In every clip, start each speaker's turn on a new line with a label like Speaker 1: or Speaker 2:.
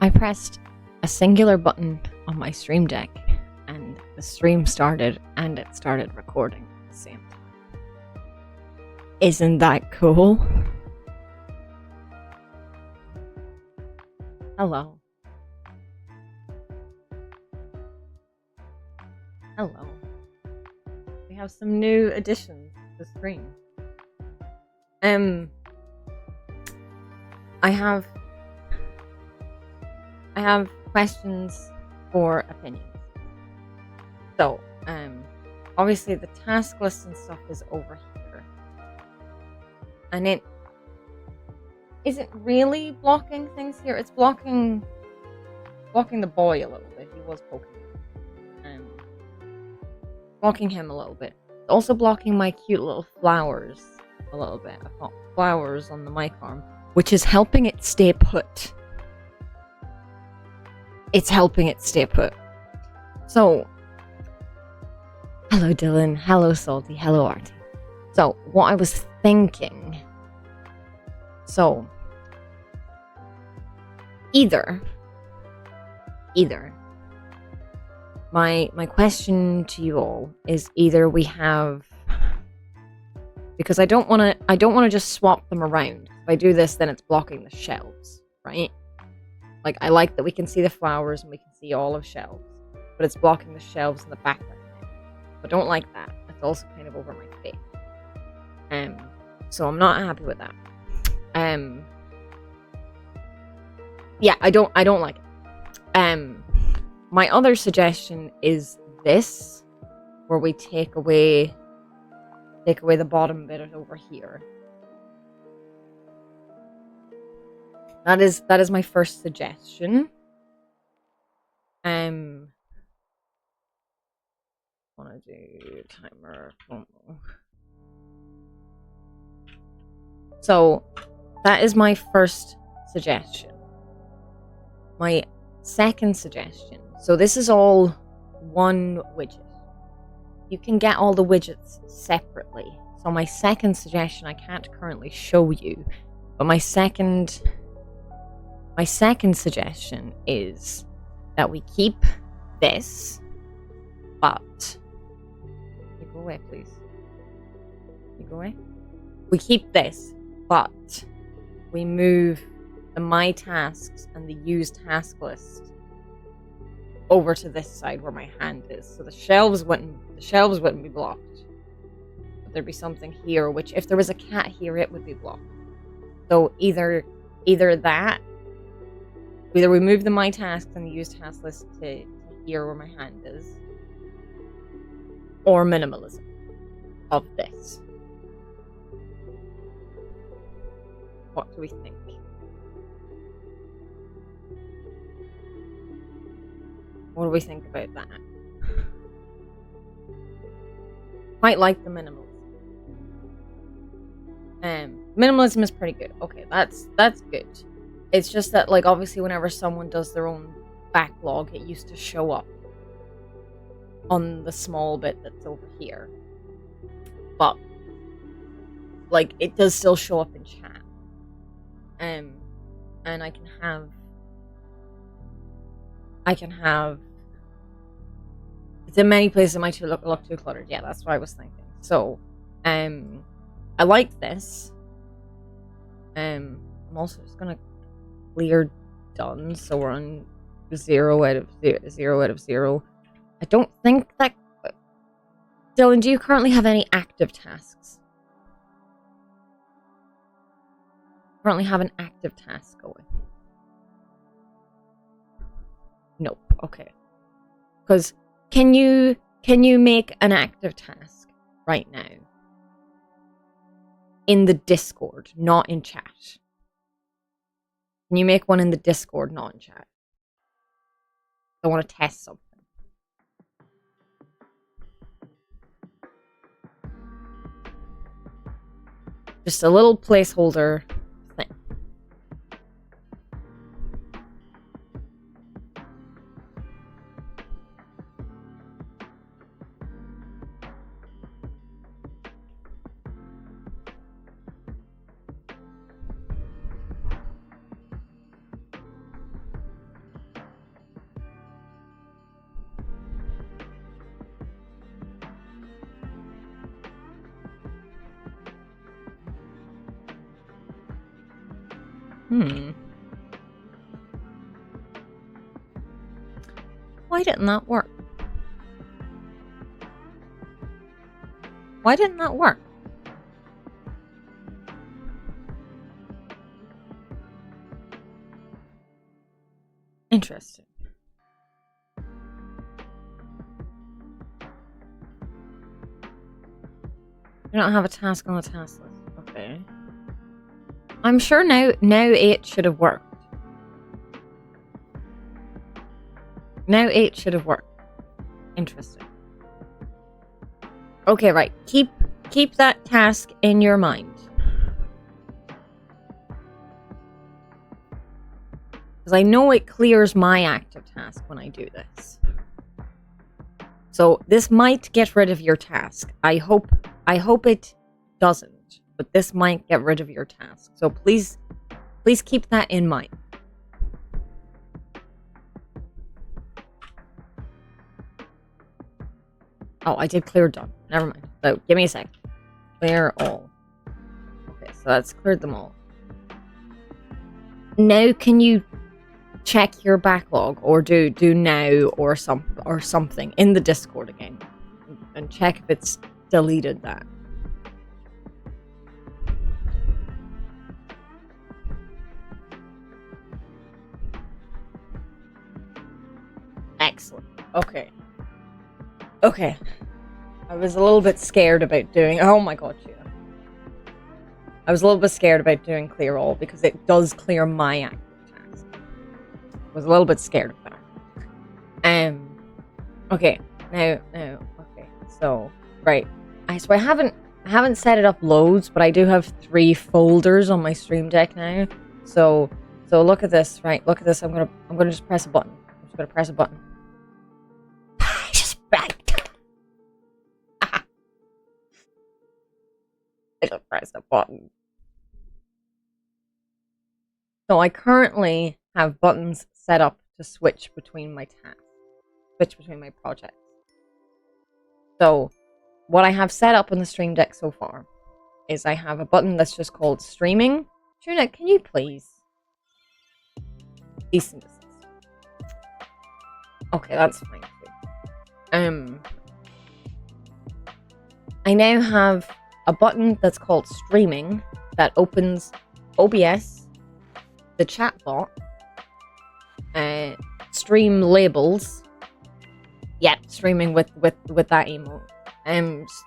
Speaker 1: I pressed a singular button on my stream deck and the stream started and it started recording at the same time. Isn't that cool? Hello. Hello. We have some new additions to the stream. I have questions for opinions. So, obviously the task list and stuff is over here. And it isn't really blocking things here. It's blocking the boy a little bit. He was poking him. Blocking him a little bit. It's also blocking my cute little flowers a little bit. I've got flowers on the mic arm, which is helping it stay put. It's helping it stay put. So, hello Dylan, hello Salty, hello Artie. So, what I was thinking... So, either my question to you all is either we have, because I don't want to just swap them around. If I do this, then it's blocking the shelves, right? Like, I like that we can see the flowers and we can see all of shelves, but it's blocking the shelves in the background. I don't like that. It's also kind of over my face. So I'm not happy with that. Yeah, I don't like it. My other suggestion is this, where we take away the bottom bit over here. That is my first suggestion. Wanna do timer. So that is my first suggestion. My second suggestion. So this is all one widget. You can get all the widgets separately. So my second suggestion, I can't currently show you, but my second suggestion is that we keep this, but you go away, please. You go away. We keep this, but we move the my tasks and the use task list over to this side where my hand is, so the shelves wouldn't be blocked. But there'd be something here, which if there was a cat here, it would be blocked. So either we move the my tasks and the use task list to here where my hand is, or minimalism of this. What do we think? What do we think about that? Quite like the minimalism. Minimalism is pretty good. Okay, that's good. It's just that, like, obviously whenever someone does their own backlog, it used to show up on the small bit that's over here. But, like, it does still show up in chat. And I can have it's in many places. It might look too cluttered. Yeah, that's what I was thinking. So, I like this. I'm also just gonna clear done, so we're on 0 out of 0. I don't think that. Dylan, do you currently have any active tasks? Currently have an active task going. Nope. Okay. Because can you make an active task right now in the Discord, not in chat? Can you make one in the Discord, not in chat? I want to test something. Just a little placeholder thing. Why didn't that work? Why didn't that work? Interesting. I don't have a task on the task list. Okay. I'm sure now 8 should have worked. Now 8 should have worked. Interesting. Okay, right. Keep that task in your mind. Because I know it clears my active task when I do this. So this might get rid of your task. I hope it doesn't, but this might get rid of your task. So please keep that in mind. Oh, I did clear done. Never mind. So give me a sec. Clear all. Okay, so that's cleared them all. Now can you check your backlog or do now or something in the Discord again and check if it's deleted that. Excellent. Okay. I was a little bit scared about doing... Oh my god, Sheila. I was a little bit scared about doing clear all because it does clear my active task. I was a little bit scared of that. Okay. Now, okay. So, right. So I haven't set it up loads, but I do have 3 folders on my Stream Deck now. So look at this, right? Look at this. I'm gonna just press a button. I'm just gonna press a button. I just pressed a button. So I currently have buttons set up to switch between my tasks, switch between my projects. So what I have set up on the Stream Deck so far is I have a button that's just called streaming. Trina, can you please? Decent distance. Okay, that's fine too. I now have a button that's called streaming that opens OBS, the chat bot, stream labels. Yeah, streaming with that emote.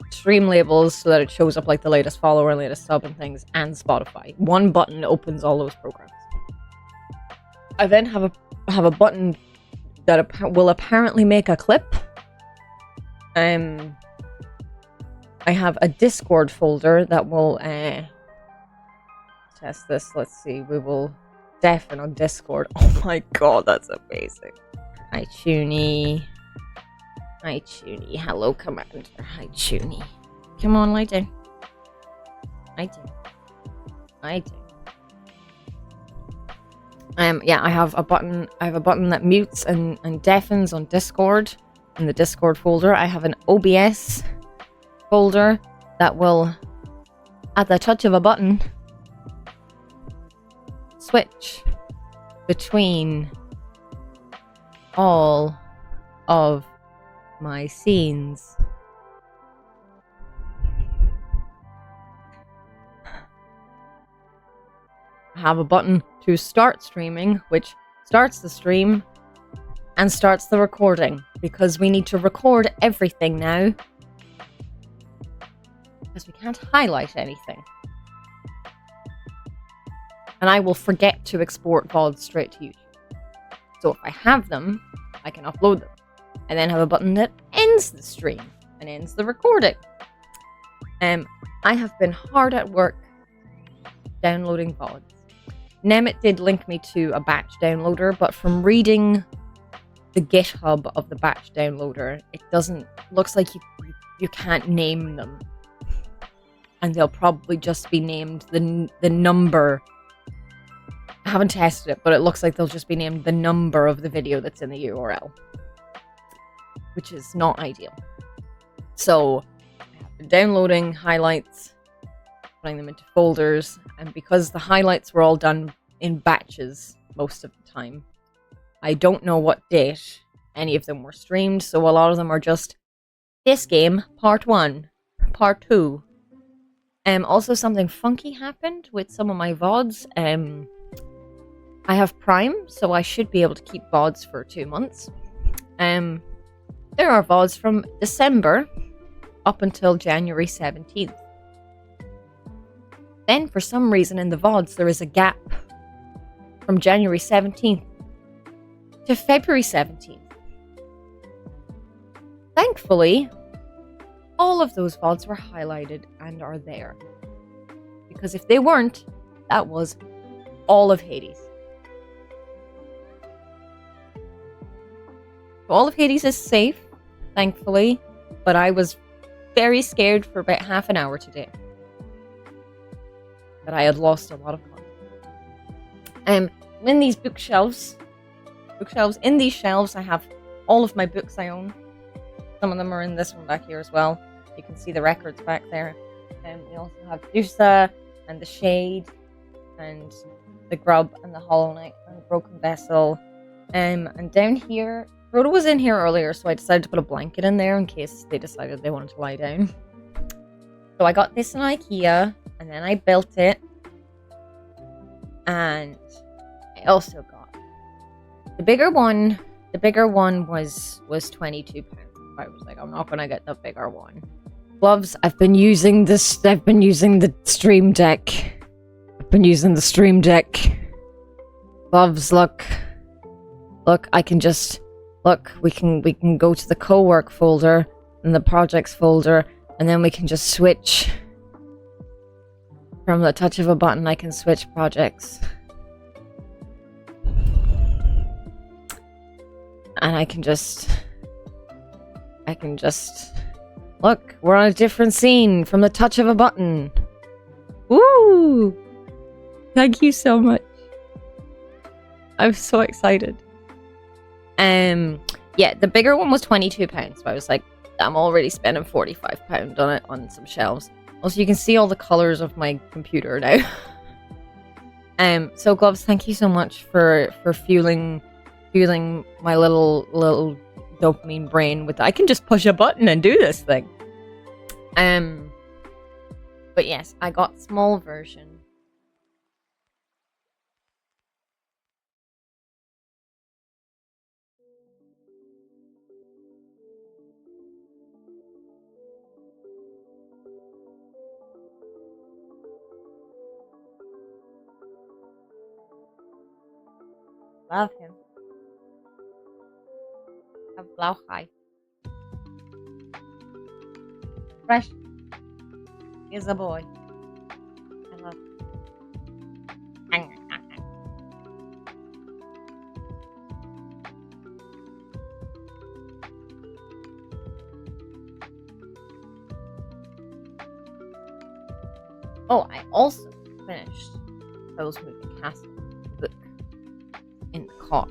Speaker 1: Stream labels so that it shows up like the latest follower, latest sub and things, and Spotify. One button opens all those programs. I then have a button that will apparently make a clip. I have a Discord folder that will test this. Let's see. We will deafen on Discord. Oh my god, that's amazing. Hi, Chuny. Hi, Chuny. Hello, Commander. Hi, Chuny. Come on, lie down. Lie down. Yeah, I have a button that mutes and deafens on Discord in the Discord folder. I have an OBS folder that will, at the touch of a button, switch between all of my scenes. I have a button to start streaming, which starts the stream and starts the recording, because we need to record everything now, because we can't highlight anything. And I will forget to export VODs straight to YouTube. So if I have them, I can upload them. I then have a button that ends the stream and ends the recording. I have been hard at work downloading VODs. Nemit did link me to a batch downloader, but from reading the GitHub of the batch downloader, it looks like you can't name them. And they'll probably just be named the number. I haven't tested it, but it looks like they'll just be named the number of the video that's in the URL, which is not ideal. So I have been downloading highlights, putting them into folders, and because the highlights were all done in batches most of the time. I don't know what date any of them were streamed, so a lot of them are just this game, part 1, part 2. Also, something funky happened with some of my VODs. I have Prime, so I should be able to keep VODs for 2 months. There are VODs from December up until January 17th. Then, for some reason, in the VODs, there is a gap from January 17th to February 17th. Thankfully, all of those VODs were highlighted and are there. Because if they weren't, that was all of Hades. So all of Hades is safe, thankfully, but I was very scared for about half an hour today that I had lost a lot of content. In these bookshelves, in these shelves, I have all of my books I own. Some of them are in this one back here as well. You can see the records back there. We also have Dusa and The Shade and The Grub and The Hollow Knight and The Broken Vessel. And down here, Rhoda was in here earlier, so I decided to put a blanket in there in case they decided they wanted to lie down. So I got this in IKEA, and then I built it. And I also got the bigger one. The bigger one was £22. I was like, I'm not gonna get the bigger one. Gloves, I've been using the Stream Deck. Gloves, look, I can just look. We can go to the co-work folder and the projects folder, and then we can just switch. From the touch of a button, I can switch projects. And I can just look, we're on a different scene from the touch of a button. Woo! Thank you so much. I'm so excited. Yeah, the bigger one was £22, so I was like, I'm already spending £45 on it on some shelves. Also, you can see all the colors of my computer now. So Gloves, thank you so much for fueling my little dopamine brain with I can just push a button and do this thing. But yes, I got small version. Love him. Have blau high. Fresh is a boy. I love him. Oh, I also finished Those Moving Castle book in the car.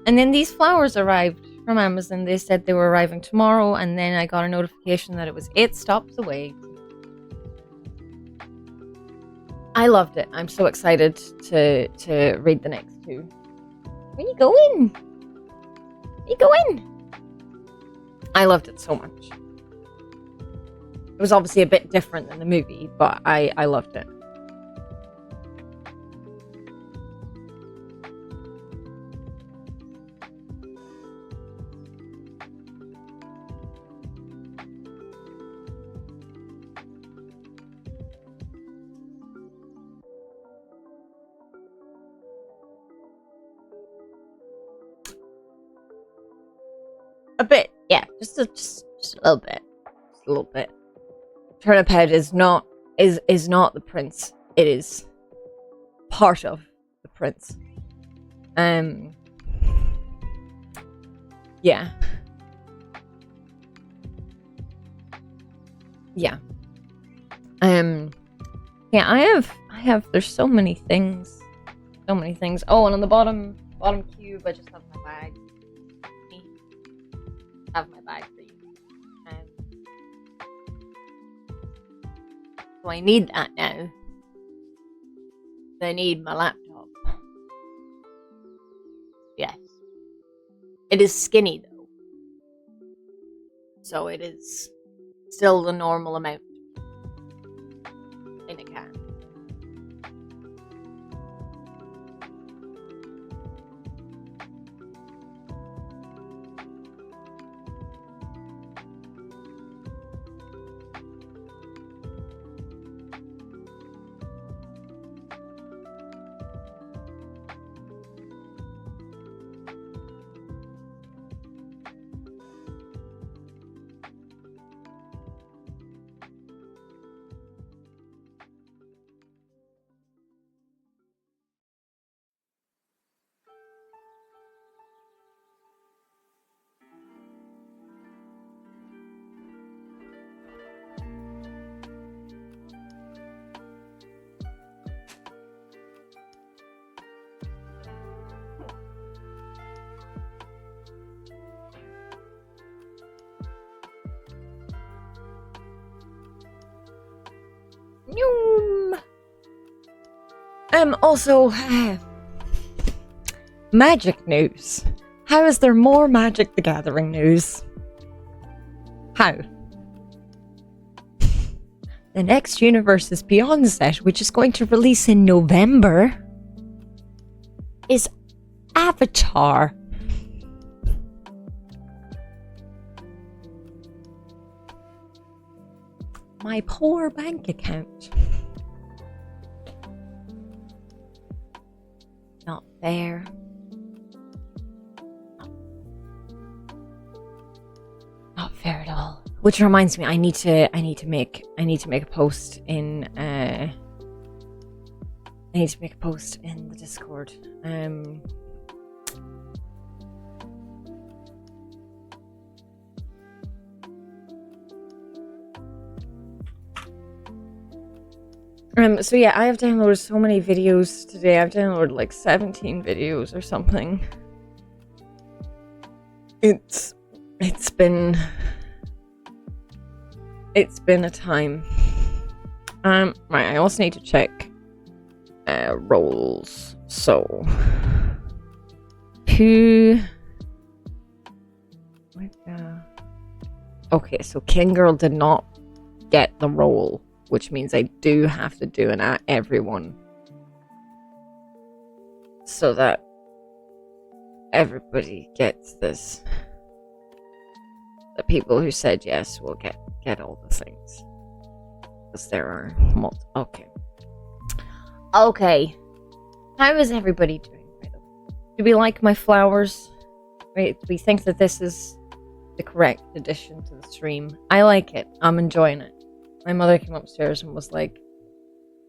Speaker 1: And then these flowers arrived from Amazon. They said they were arriving tomorrow, and then I got a notification that it was 8 stops away. I loved it. I'm so excited to read the next two. Where you going? Where you going? I loved it so much. It was obviously a bit different than the movie, but I loved it. A bit, yeah, just a little bit, just a little bit. Turnip Head is not the prince. It is part of the prince. Yeah. Yeah. Yeah, I have there's so many things. So many things. Oh, and on the bottom cube I just have my bag. Have my bag for you. So I need that now they need my laptop. Yes. It is skinny though. So it is still the normal amount in a can. Also, magic news. How is there more Magic the Gathering news? How? The next Universes Beyond set, which is going to release in November, is Avatar. My poor bank account. Not fair. Not fair at all. Which reminds me, I need to make a post in the Discord. So yeah, I have downloaded so many videos today. I've downloaded like 17 videos or something. It's been a time. Right, I also need to check roles. So who okay, so King Girl did not get the role, which means I do have to do an at everyone so that everybody gets this. The people who said yes will get all the things, because there are okay. How is everybody doing, by the way? Do we like my flowers? Right, we think that this is the correct addition to the stream. I like it. I'm enjoying it. My mother came upstairs and was like,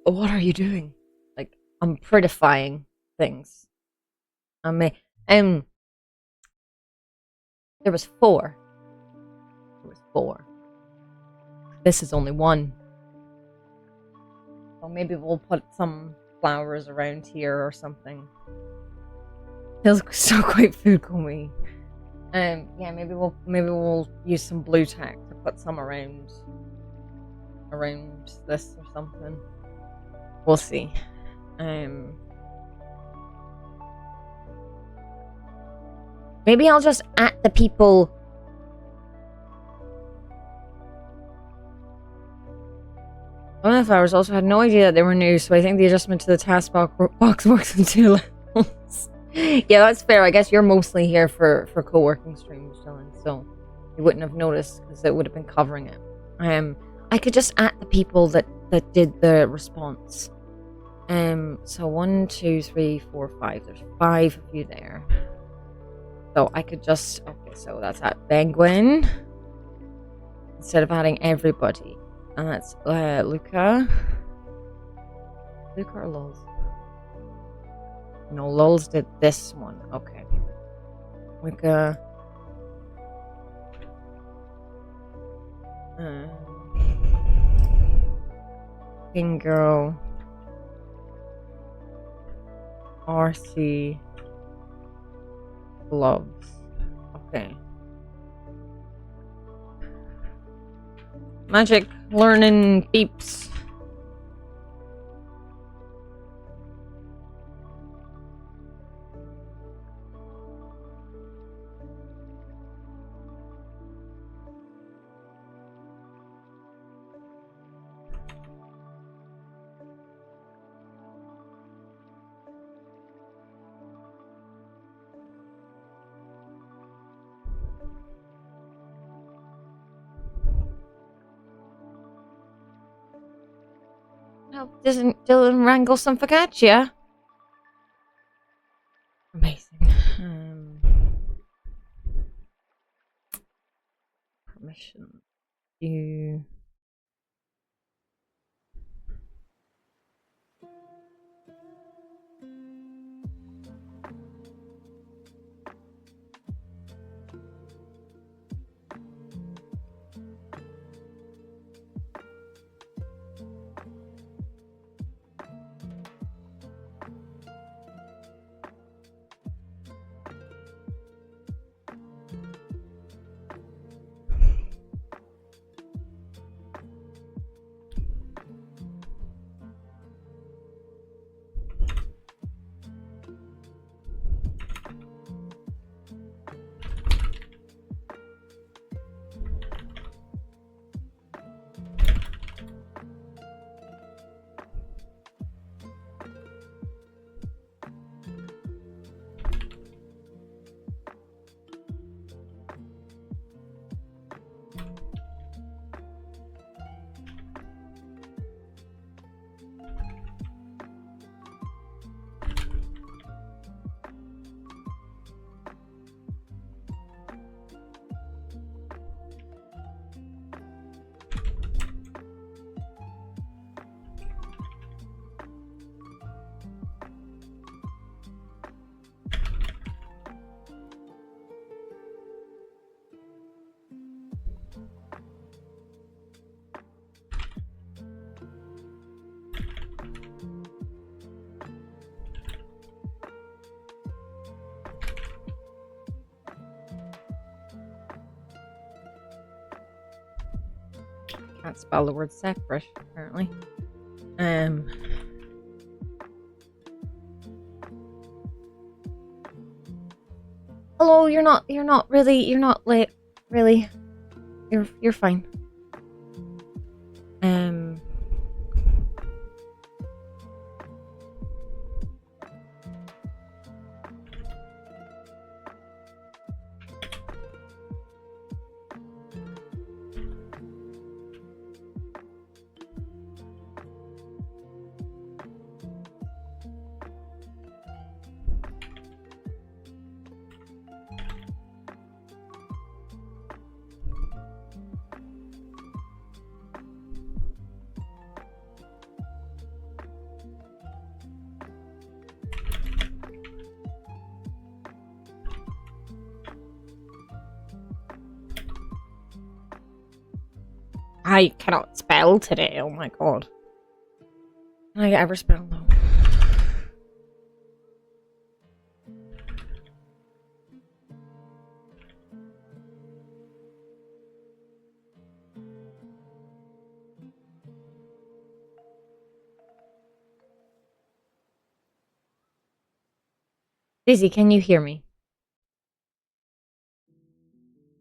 Speaker 1: "What are you doing?" Like, I'm prettifying things. There was four. This is only one. So maybe we'll put some flowers around here or something. Feels so quite food-y. Yeah, maybe we'll use some blue tack to put some around this or something. We'll see. Maybe I'll just at the people. One of the flowers also had no idea that they were new, so I think the adjustment to the task box works in 2 levels. Yeah, that's fair. I guess you're mostly here for co-working streams, Dylan, so you wouldn't have noticed because it would have been covering it. I could just at the people that did the response. So 1, 2, 3, 4, 5. There's 5 of you there. So I could just so that's at Penguin instead of adding everybody. And that's Luca. Luca or Lulz? No, Lulz did this one. Okay. Luca. King Girl. RC. Gloves. Okay. Magic learning peeps. help Dylan wrangle some focaccia. Amazing. Permission to... Can't spell the word separate, apparently. Hello, you're not late, really. You're fine. I cannot spell today, oh my god. Can I ever spell though? Daisy, can you hear me?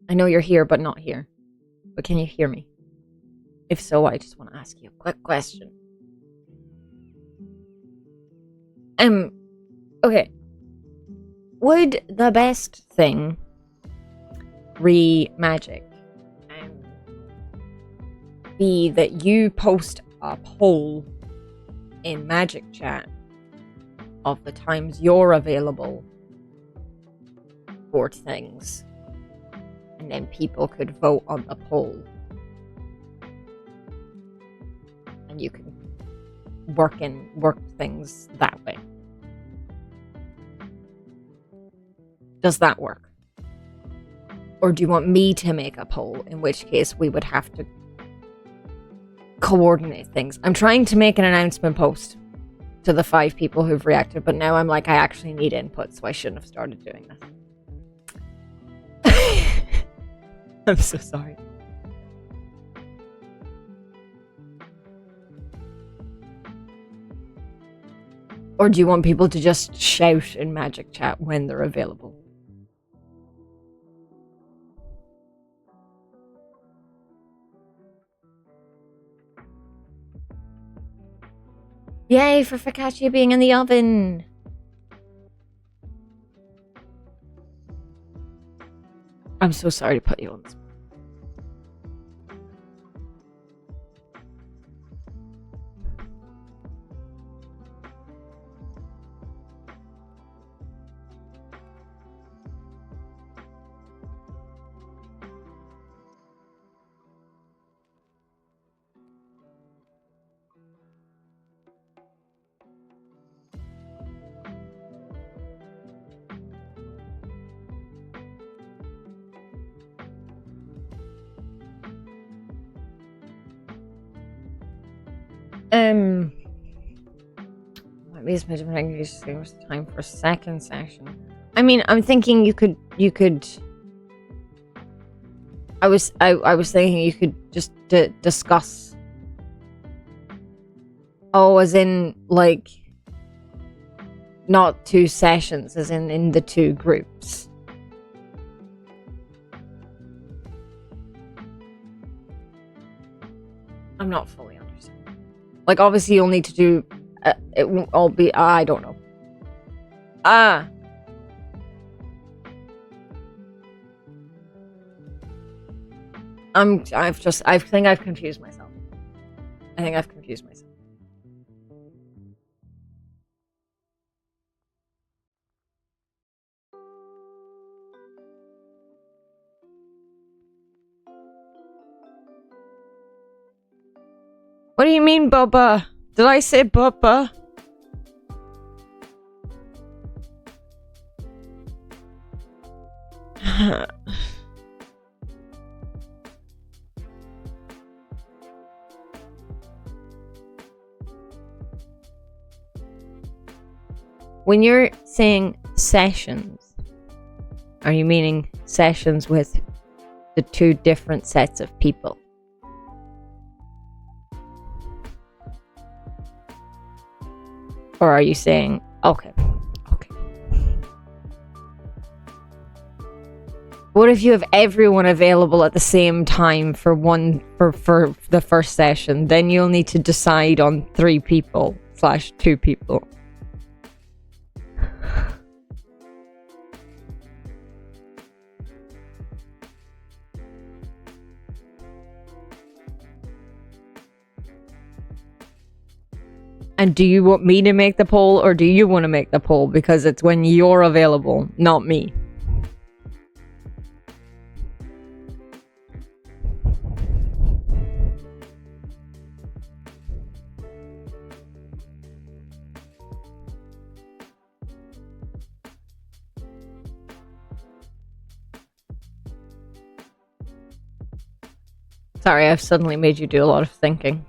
Speaker 1: I know you're here, but not here. But can you hear me? If so, I just want to ask you a quick question. Okay. Would the best thing re magic be that you post a poll in Magic Chat of the times you're available for things, and then people could vote on the poll, and you can work things that way? Does that work? Or do you want me to make a poll, in which case we would have to coordinate things? I'm trying to make an announcement post to the 5 people who've reacted, but now I'm like, I actually need input, so I shouldn't have started doing this. I'm so sorry. Or do you want people to just shout in Magic Chat when they're available? Yay for focaccia being in the oven! I'm so sorry to put you on this. At least my different English was time for a second session. I mean, I'm thinking you could. I was thinking you could just discuss. Oh, as in like, not 2 sessions, as in the 2 groups. I'm not fully understanding. Like, obviously, you'll need to do. It won't all be. I don't know. I think I've confused myself. What do you mean, Bubba? Did I say Bubba? When you're saying sessions, are you meaning sessions with the 2 different sets of people? Or are you saying, okay. What if you have everyone available at the same time for the first session? Then you'll need to decide on 3 people / 2 people. And do you want me to make the poll, or do you want to make the poll? Because it's when you're available, not me. Sorry, I've suddenly made you do a lot of thinking.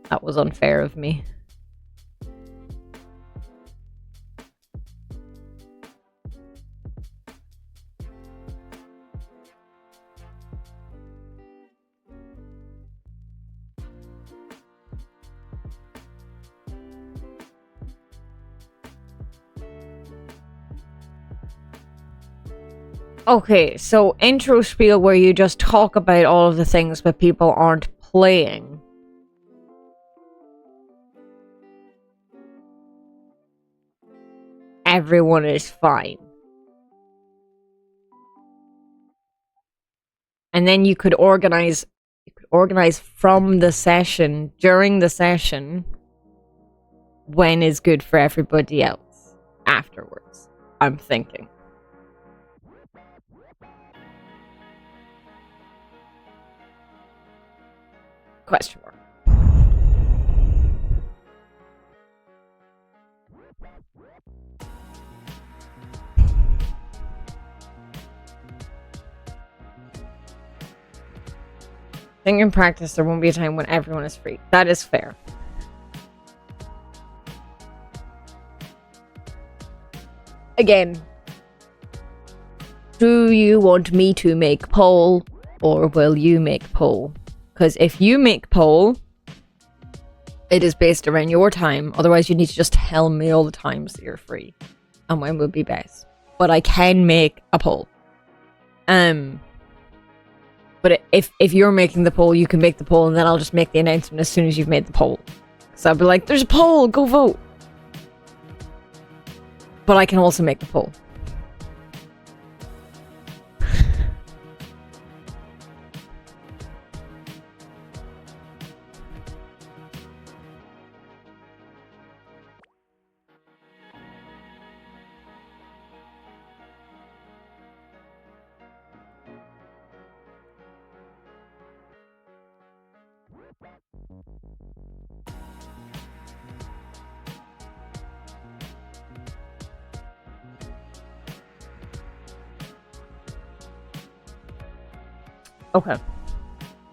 Speaker 1: That was unfair of me. Okay, so intro spiel where you just talk about all of the things but people aren't playing. Everyone is fine. And then you could organize from the session, during the session, when is good for everybody else afterwards, I'm thinking. Question mark. I think in practice there won't be a time when everyone is free. That is fair. Again, do you want me to make poll, or will you make poll? Because if you make poll, it is based around your time. Otherwise, you need to just tell me all the times that you're free and when would be best. But I can make a poll. But if you're making the poll, you can make the poll, and then I'll just make the announcement as soon as you've made the poll. So I'll be like, there's a poll, go vote. But I can also make the poll. Okay.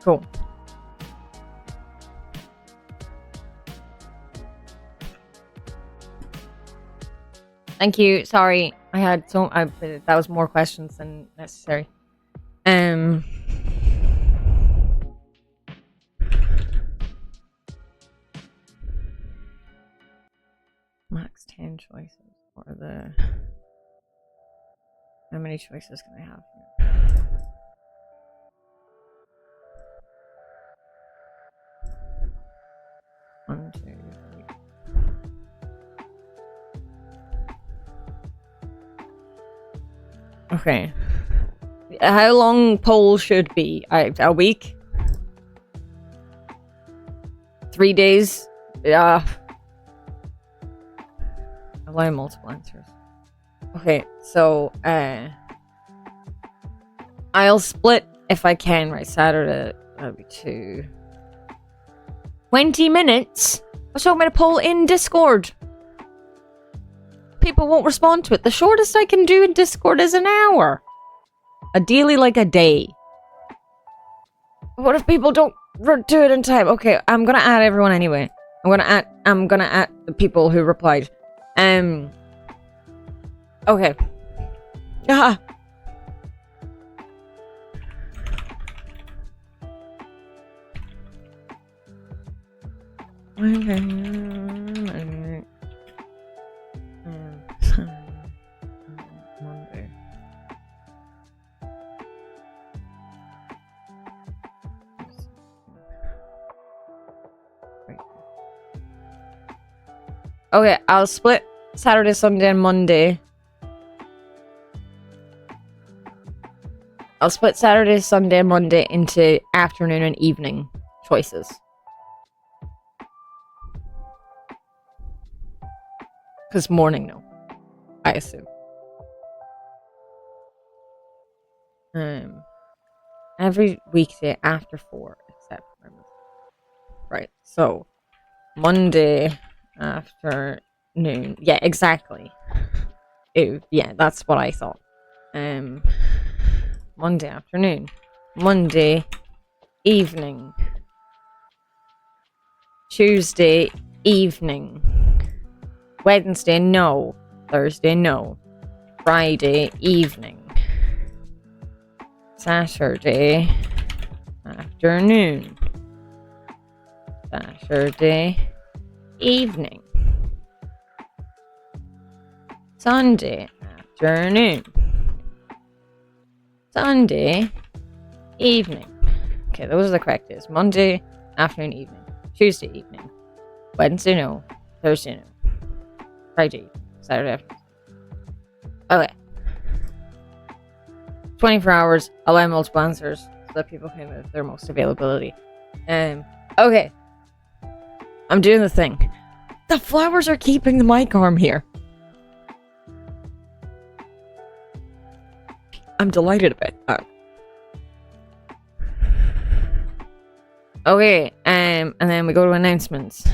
Speaker 1: Cool. Thank you. Sorry, I had that was more questions than necessary. Max 10 choices. Or the... How many choices can I have here? One, two, three. Okay. How long poll should be? A week? 3 days? Yeah. Allow multiple answers. Okay, so I'll split if I can, right? Saturday, that'll be 20 minutes? I was talking about a poll in Discord. People won't respond to it. The shortest I can do in Discord is an hour. Ideally, like a day. What if people don't do it in time? Okay, I'm gonna add everyone anyway. I'm gonna add the people who replied. Okay. Ah. Monday. Okay, I'll split Saturday, Sunday, and Monday. I'll split Saturday, Sunday, and Monday into afternoon and evening choices. Because morning, no. I assume. Every weekday after 4, except for... Right, so... Monday afternoon. Yeah, exactly. Ew, yeah, that's what I thought. Monday afternoon. Monday evening. Tuesday evening. Wednesday, no. Thursday, no. Friday evening. Saturday afternoon. Saturday evening. Sunday afternoon. Sunday evening. Okay, those are the correct days. Monday afternoon, evening. Tuesday evening. Wednesday, no. Thursday, no. Friday, Saturday afternoon. Okay. 24 hours, allow multiple answers so that people can move their most availability. Okay. I'm doing the thing. The flowers are keeping the mic arm here. I'm delighted about that. Okay, and then we go to announcements.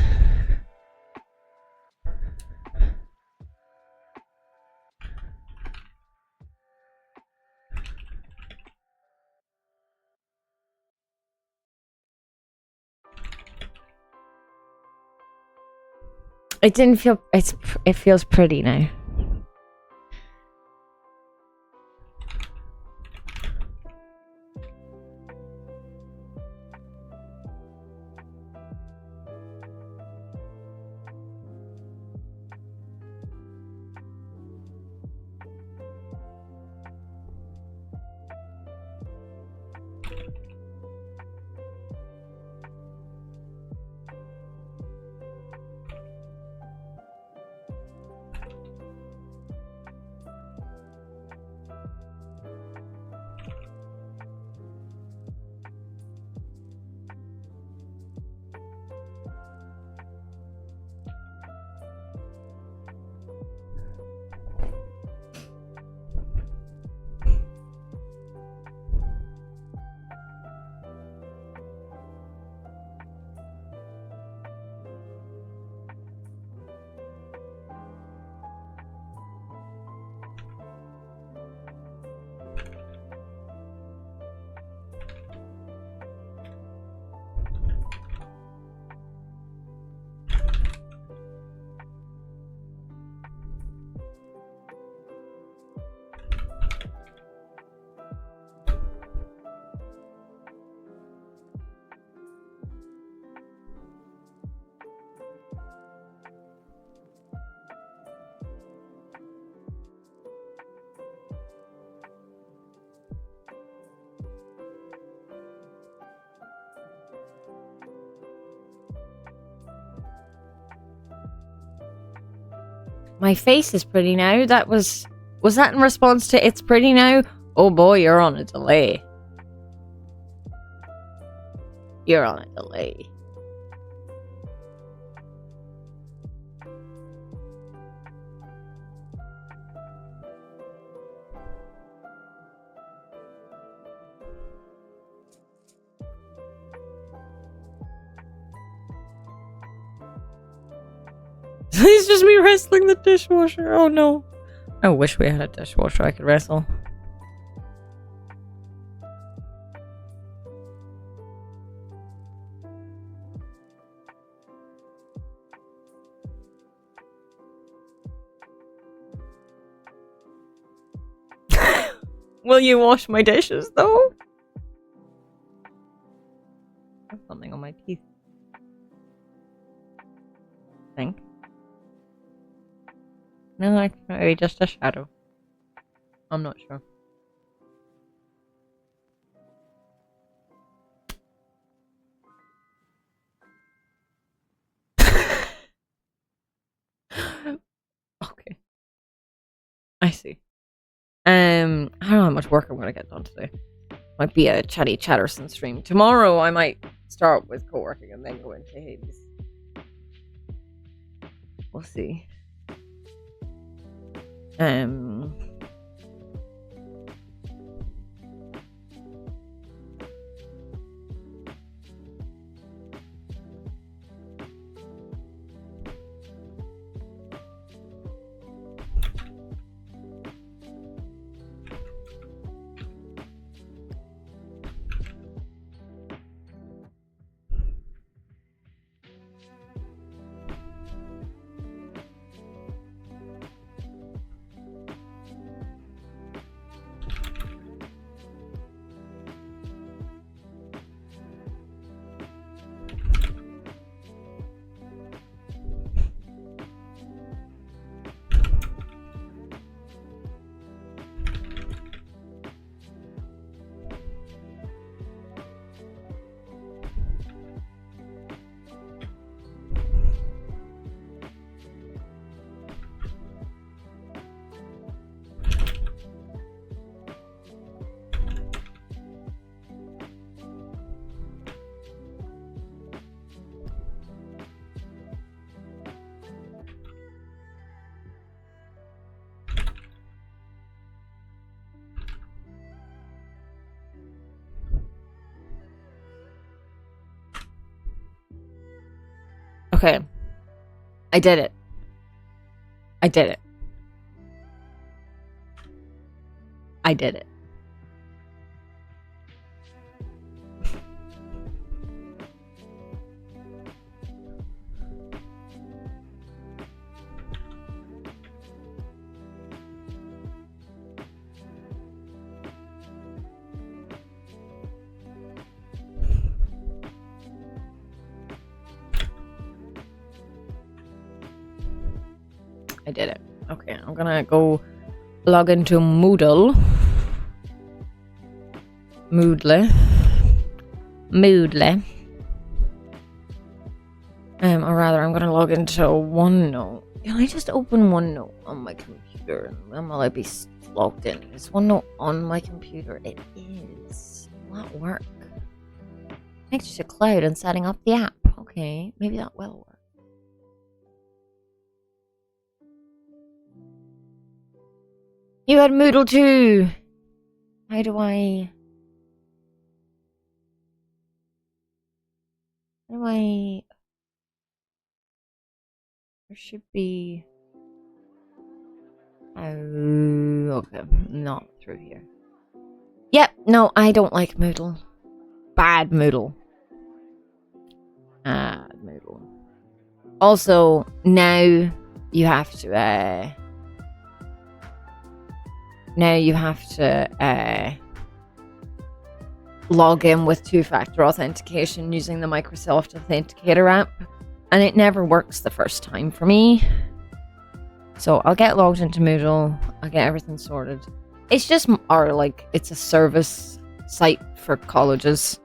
Speaker 1: It didn't feel... It feels pretty now. My face is pretty now. Was that in response to it's pretty now? Oh boy, you're on a delay. You're on a delay. It's just me wrestling the dishwasher. Oh no. I wish we had a dishwasher I could wrestle. Will you wash my dishes though? I have something on my teeth. I think. No, it's maybe just a shadow. I'm not sure. Okay. I see. I don't know how much work I'm gonna get done today. Might be a chatty Chatterson stream. Tomorrow I might start with co-working and then go into Hades. We'll see. Okay. I did it. I did it. I did it. I did it. Okay, I'm gonna go log into Moodle. Moodle. Or rather, I'm gonna log into OneNote. Can I just open OneNote on my computer? When will I be logged in? Is OneNote on my computer? It is. Will that work? Connected to cloud and setting up the app. Okay, maybe that will work. You had Moodle too! How do I... There should be... Oh, okay. Not through here. Yep, no, I don't like Moodle. Bad Moodle. Bad Moodle. Also, now you have to, log in with two-factor authentication using the Microsoft Authenticator app, and it never works the first time for me. So I'll get logged into Moodle, I'll get everything sorted. It's just, it's a service site for colleges.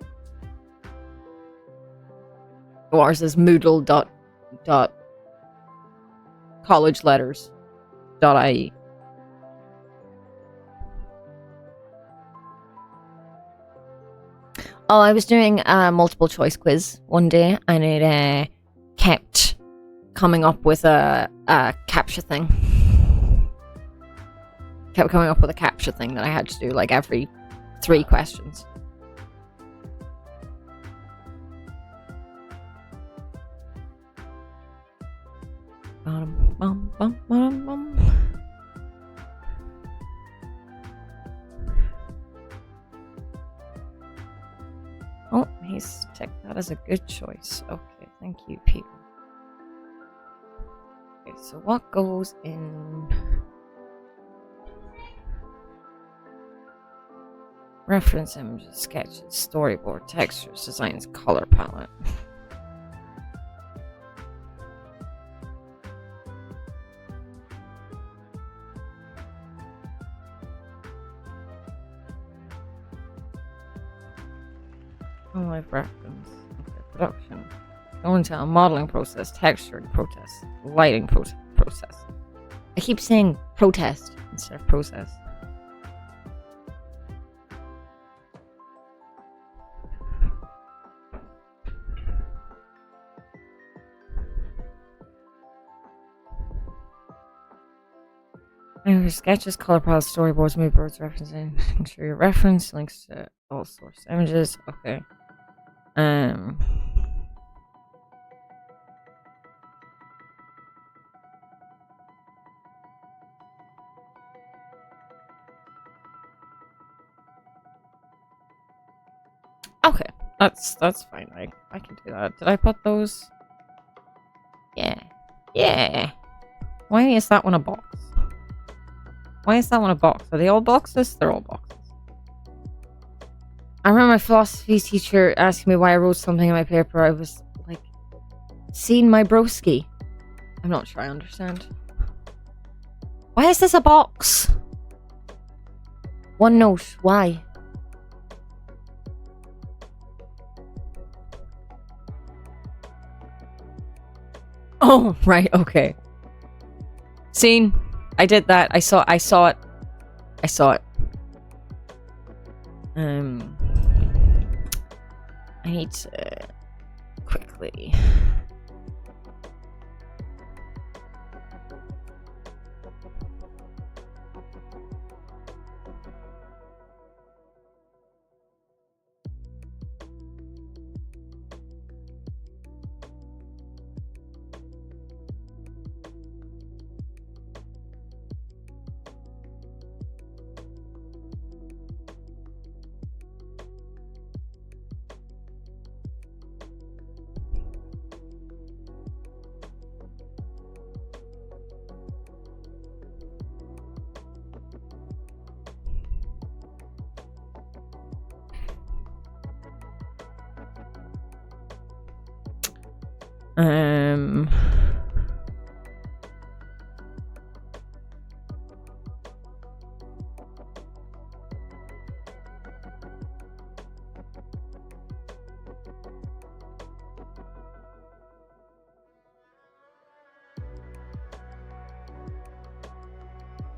Speaker 1: Ours is Moodle dot college letters. .ie. Oh, I was doing a multiple choice quiz one day, and it kept coming up with a captcha thing. Kept coming up with a captcha thing that I had to do like every 3 questions. Oh, he's checked that as a good choice. Okay, thank you, Peter. Okay, so what goes in reference images, sketches, storyboard, textures, designs, color palette? Live reference. Okay, production. Go into a modeling process, texturing process, lighting process. I keep saying protest instead of process. Sketches, color palettes, storyboards, mood boards, referencing. Make sure your reference links to all source images. Okay. Okay, that's fine. I can do that. Did I put those? Yeah. Why is that one a box? Why is that one a box? Are they all boxes? They're all boxes. I remember my philosophy teacher asking me why I wrote something in my paper. I was like, "Seen my broski." I'm not sure I understand. Why is this a box? One note. Why? Oh, right. Okay. Seen. I did that. I saw it. I need to quickly.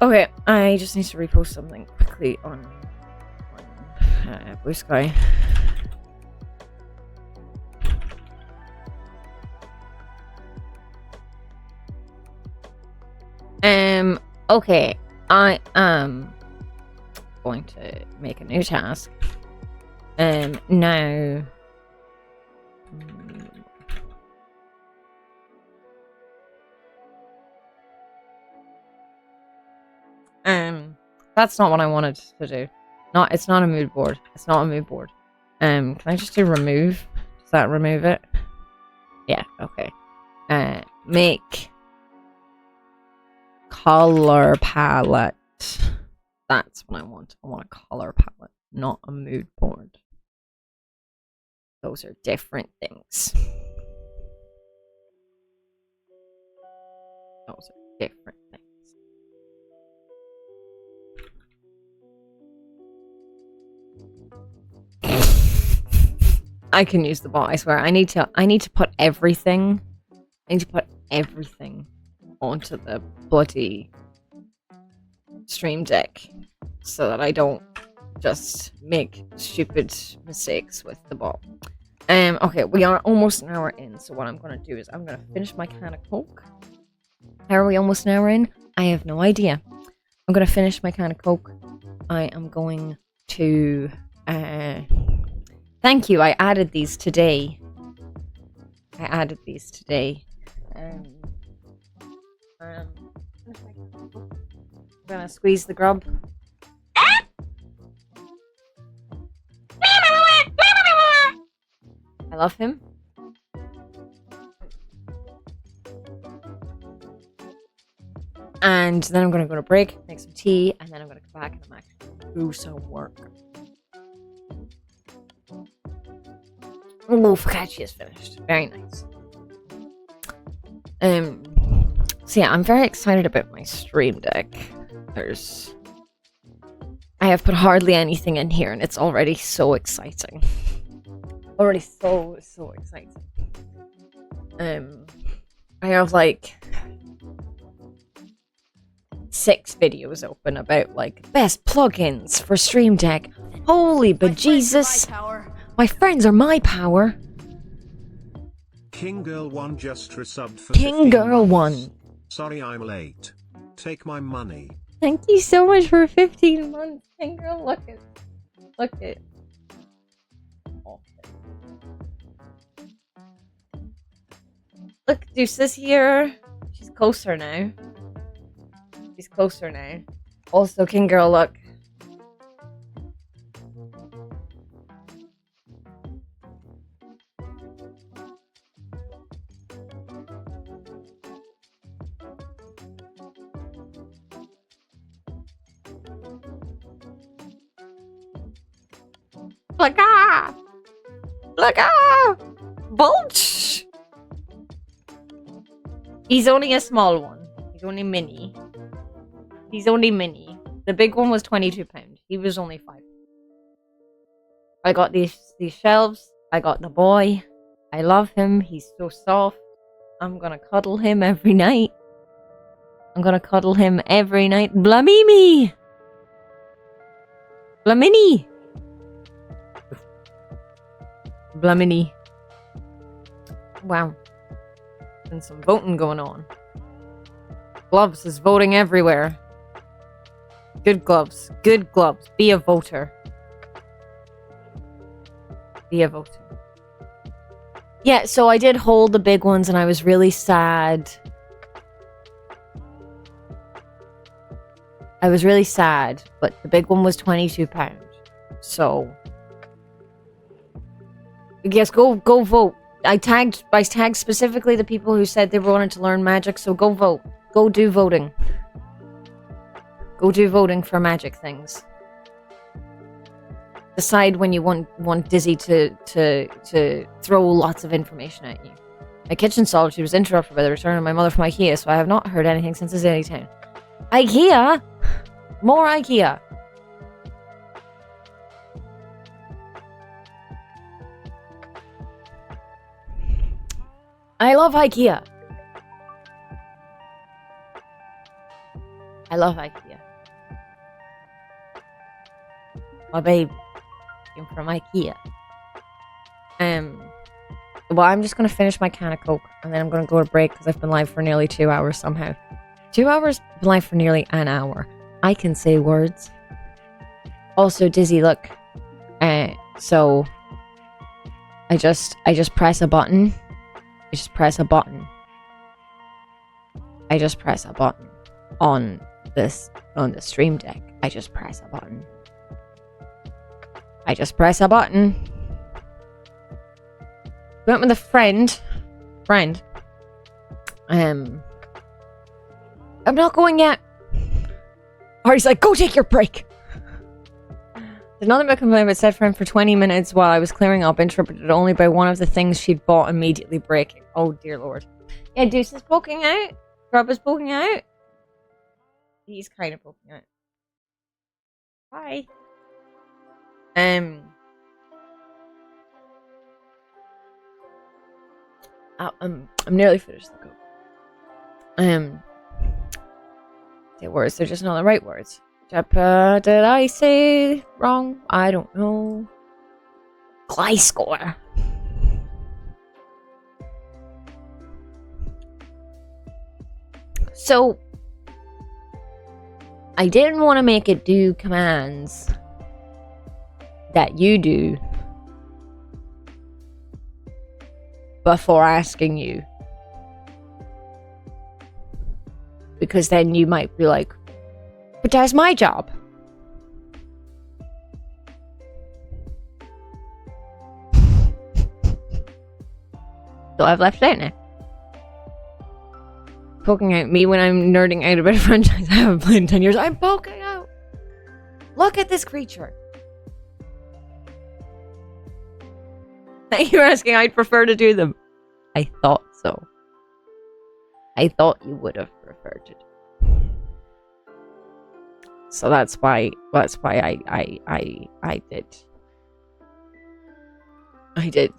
Speaker 1: Okay, I just need to repost something quickly on Blue Sky. Okay, I am going to make a new task. Now. That's not what I wanted to do. It's not a mood board. It's not a mood board. Can I just do remove? Does that remove it? Yeah, okay. Make color palette. That's what I want. I want a color palette, not a mood board. Those are different things. Those are different things. I can use the bot, I swear. I need to put everything. I need to put everything onto the bloody Stream Deck so that I don't just make stupid mistakes with the ball. Okay, we are almost an hour in, so what I'm gonna do is I'm gonna finish my can of Coke. How are we almost an hour in? I have no idea. I'm gonna finish my can of Coke. I am going to thank you, I added these today. I'm gonna squeeze the grub. I love him. And then I'm gonna go to break, make some tea, and then I'm gonna come back and I'm actually gonna do some work. Oh, focaccia is finished. Very nice. So yeah, I'm very excited about my Stream Deck. I have put hardly anything in here, and it's already so exciting. Already so exciting. I have like 6 videos open about like best plugins for Stream Deck. Holy bejesus! My friends are my power.
Speaker 2: King Girl 1 just resubbed for
Speaker 1: King Girl 1.
Speaker 2: Sorry I'm late. Take my money.
Speaker 1: Thank you so much for 15 months, King Girl. Look at. Oh. Look, Deuce is here. She's closer now. Also, King Girl, look. Look ah! Bulge! He's only a small one. He's only mini. The big one was £22. He was only 5. I got these shelves. I got the boy. I love him. He's so soft. I'm gonna cuddle him every night. Blamini! Wow. There's some voting going on. Gloves is voting everywhere. Good gloves. Be a voter. Yeah, so I did hold the big ones and I was really sad. But the big one was £22. So yes, go vote. I tagged specifically the people who said they wanted to learn magic, so go vote. Go do voting. Go do voting for magic things. Decide when you want Dizzy to throw lots of information at you. My kitchen solitude was interrupted by the return of my mother from IKEA, so I have not heard anything since his daily town. IKEA? More IKEA. I love IKEA. My babe came from IKEA. Well, I'm just gonna finish my can of Coke and then I'm gonna go to break because I've been live for nearly 2 hours somehow. 2 hours? Been live for nearly an hour. I can say words. Also, Dizzy, look. So I just press a button. I just press a button on the Stream Deck. I just press a button. Went with a friend. I'm not going yet. Artie's like, go take your break. Did nothing but complain about said friend for 20 minutes while I was clearing up, interrupted only by one of the things she'd bought immediately breaking. Oh dear lord. Yeah, Deuce is poking out. Grub is poking out. He's kind of poking out. Hi. I'm nearly finished the Coke. birthday words. They're just not the right words. Did I say wrong? I don't know. Gliscor. So, I didn't want to make it do commands that you do before asking you. Because then you might be like, but that's my job. So I've left it out now. Poking out me when I'm nerding out about a franchise I haven't played in 10 years. I'm poking out. Look at this creature. You're asking I'd prefer to do them. I thought so. I thought you would have preferred to do. So that's why I did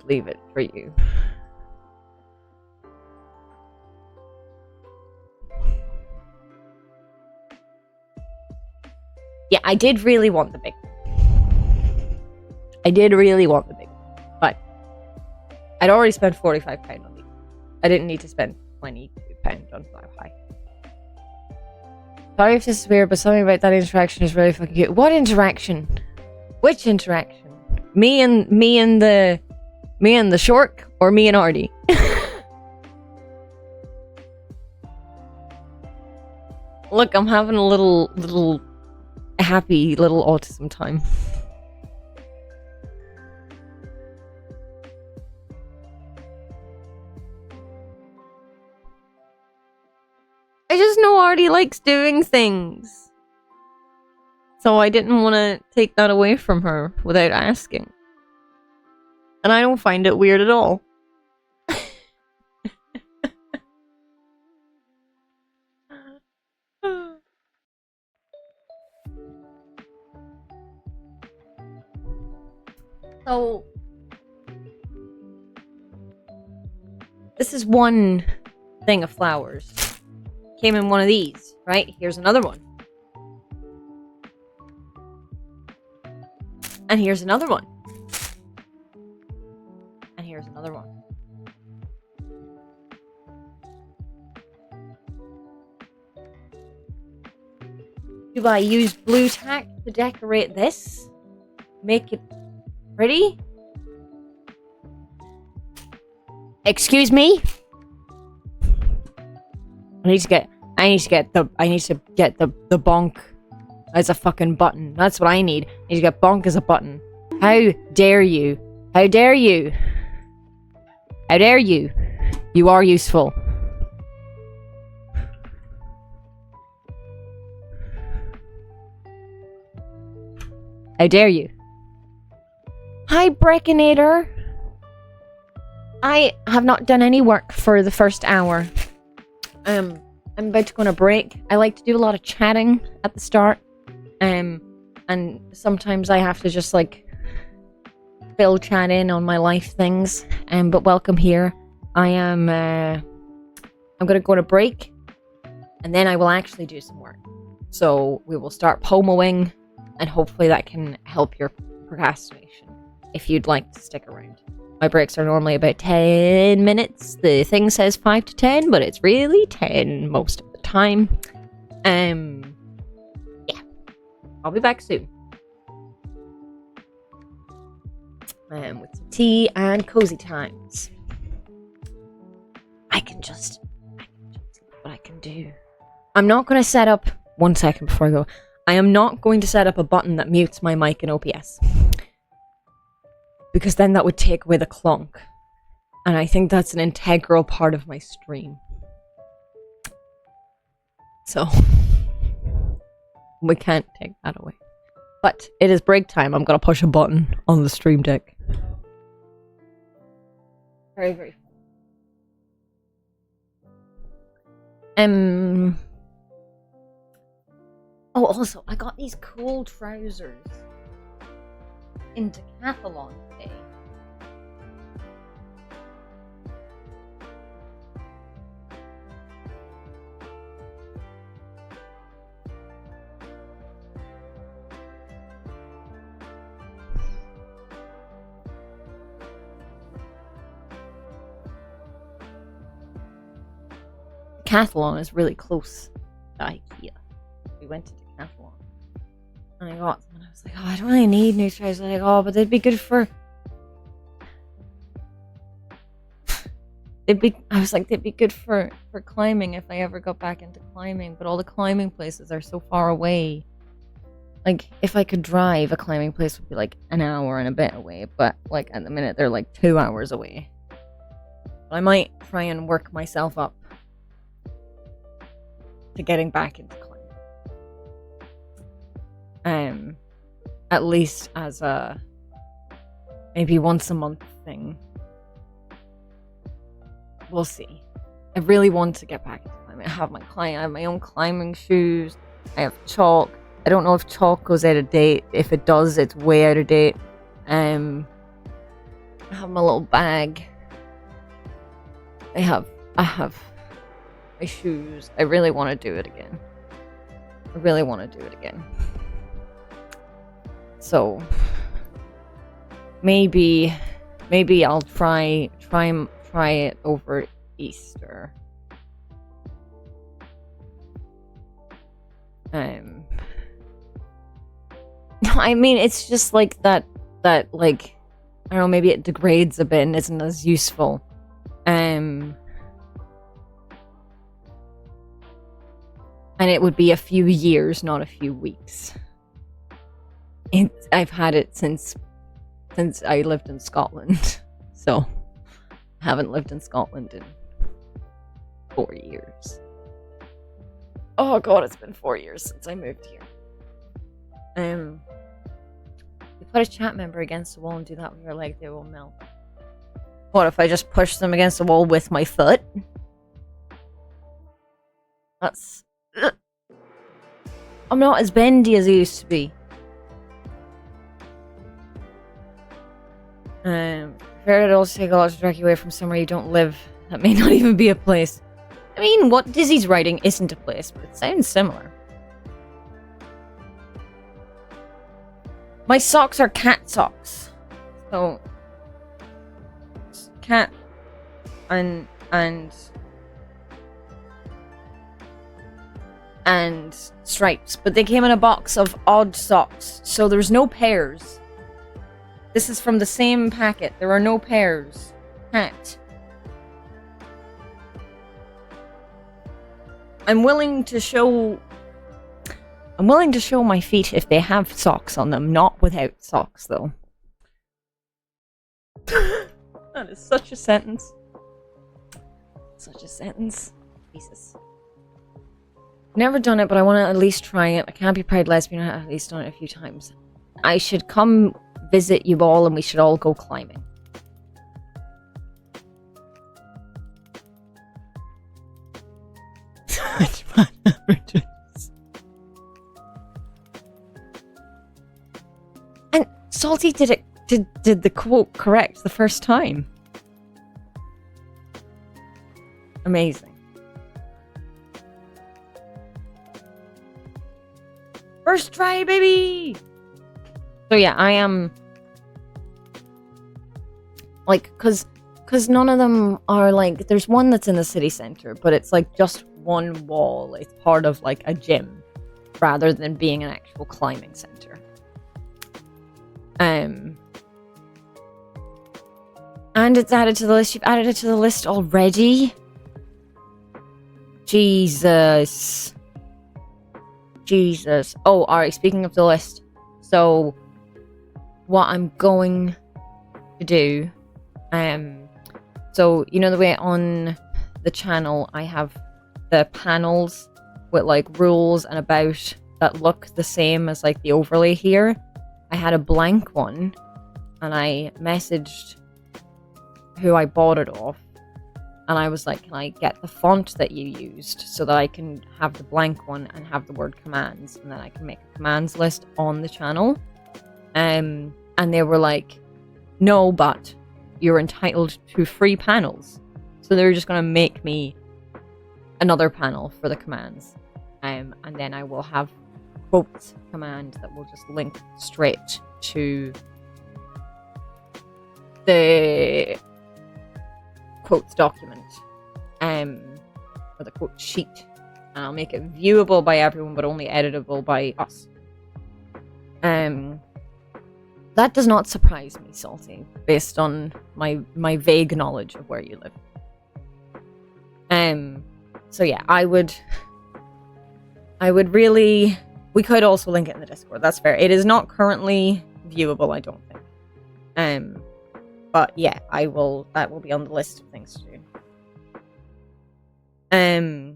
Speaker 1: leave it for you. Yeah, I did really want the big one. I did really want the big one. But I'd already spent £45 on these. I didn't need to spend £22 on Fly High. Sorry if this is weird, but something about that interaction is really fucking cute. What interaction? Which interaction? Me and the shork, or me and Artie? Look, I'm having a little happy little autism time. I just know Artie likes doing things. So I didn't want to take that away from her without asking. And I don't find it weird at all. So, this is one thing of flowers. Came in one of these, right? Here's another one. And here's another one. And here's another one. Do I use blue tack to decorate this? Make it pretty? Excuse me? I need to get the bonk as a fucking button. That's what I need. I need to get bonk as a button. How dare you? How dare you? How dare you? You are useful. How dare you? Hi, Breckonator. I have not done any work for the first hour. I'm about to go on a break. I like to do a lot of chatting at the start. And sometimes I have to just like fill chat in on my life things. But welcome here. I'm gonna go on a break, and then I will actually do some work. So we will start pomoing, and hopefully that can help your procrastination if you'd like to stick around. My breaks are normally about 10 minutes. The thing says 5 to 10, but it's really 10 most of the time. Yeah. I'll be back soon. With some tea and cozy times. I can just what I can do. I'm not going to set up... One second before I go. I am not going to set up a button that mutes my mic in OBS. Because then that would take away the clonk. And I think that's an integral part of my stream. So, we can't take that away. But it is break time. I'm going to push a button on the stream deck. Very, very fun. Oh, also, I got these cool trousers in Decathlon today. Decathlon is really close to IKEA. We went to Decathlon. And I got them and I was like, oh, I don't really need new trousers. Like, oh, but they'd be good for... they'd be good for climbing if I ever got back into climbing. But all the climbing places are so far away. Like, if I could drive, a climbing place would be like an hour and a bit away. But, like, at the minute, they're like 2 hours away. But I might try and work myself up to getting back into climbing. At least as a maybe once a month thing. We'll see. I really want to get back into climbing. I have my own climbing shoes. I have chalk. I don't know if chalk goes out of date. If it does, it's way out of date. I have my little bag. I have my shoes. I really want to do it again. So maybe I'll try it over Easter. I mean, it's just like that like, I don't know, maybe it degrades a bit and isn't as useful. And it would be a few years, not a few weeks. I've had it since I lived in Scotland. So, I haven't lived in Scotland in 4 years. Oh god, it's been 4 years since I moved here. You put a chat member against the wall and do that with your leg, they will melt. What if I just push them against the wall with my foot? That's... I'm not as bendy as I used to be. Fair to also take a lot to drag you away from somewhere you don't live. That may not even be a place. I mean, what Dizzy's writing isn't a place, but it sounds similar. My socks are cat socks. So... cat... and stripes, but they came in a box of odd socks, so there's no pairs. This is from the same packet. There are no pairs. Cat. I'm willing to show my feet if they have socks on them, not without socks though. That is such a sentence. Jesus. Never done it, but I want to at least try it. I can't be proud lesbian. I've at least done it a few times. I should come visit you all and we should all go climbing. And Salty did the quote correct the first time. Amazing. First try, baby! So yeah, I am... like, cause none of them are like... there's one that's in the city centre, but it's like just one wall. It's part of like a gym, rather than being an actual climbing centre. And it's added to the list. You've added it to the list already? Jesus. Oh, alright, speaking of the list. So, what I'm going to do... so, you know the way on the channel I have the panels with like rules and about that look the same as like the overlay here? I had a blank one, and I messaged who I bought it off, and I was like, can I get the font that you used so that I can have the blank one and have the word commands, and then I can make a commands list on the channel. And they were like, no, but you're entitled to free panels. So they were just going to make me another panel for the commands. And then I will have quotes command that will just link straight to the quotes document. Because for the quote sheet. And I'll make it viewable by everyone, but only editable by us. That does not surprise me, Salty, based on my vague knowledge of where you live. So yeah, I would really. We could also link it in the Discord. That's fair. It is not currently viewable, I don't think. But yeah, I will. That will be on the list of things to do. I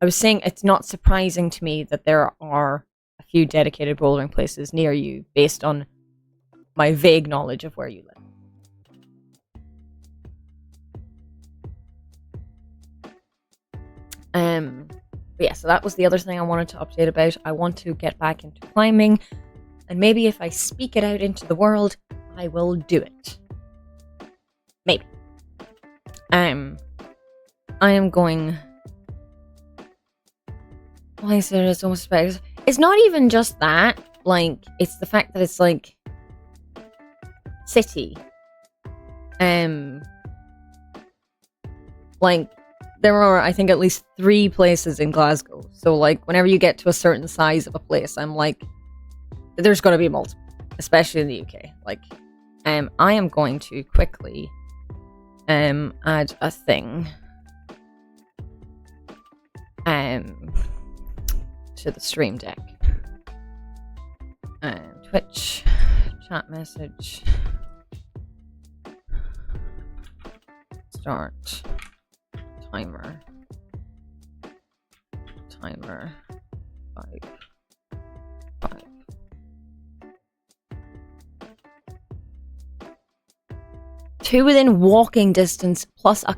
Speaker 1: was saying it's not surprising to me that there are a few dedicated bouldering places near you, based on my vague knowledge of where you live. But yeah, so that was the other thing I wanted to update about. I want to get back into climbing, and maybe if I speak it out into the world, I will do it. Maybe. I am going. Why is it? It's almost about. It's not even just that. Like, it's the fact that it's like city. Like, there are, I think, at least 3 places in Glasgow. So, like, whenever you get to a certain size of a place, I'm like, there's going to be multiple, especially in the UK. Like, I am going to quickly add a thing to the stream deck. Twitch chat message. Start timer 5. 2 within walking distance plus a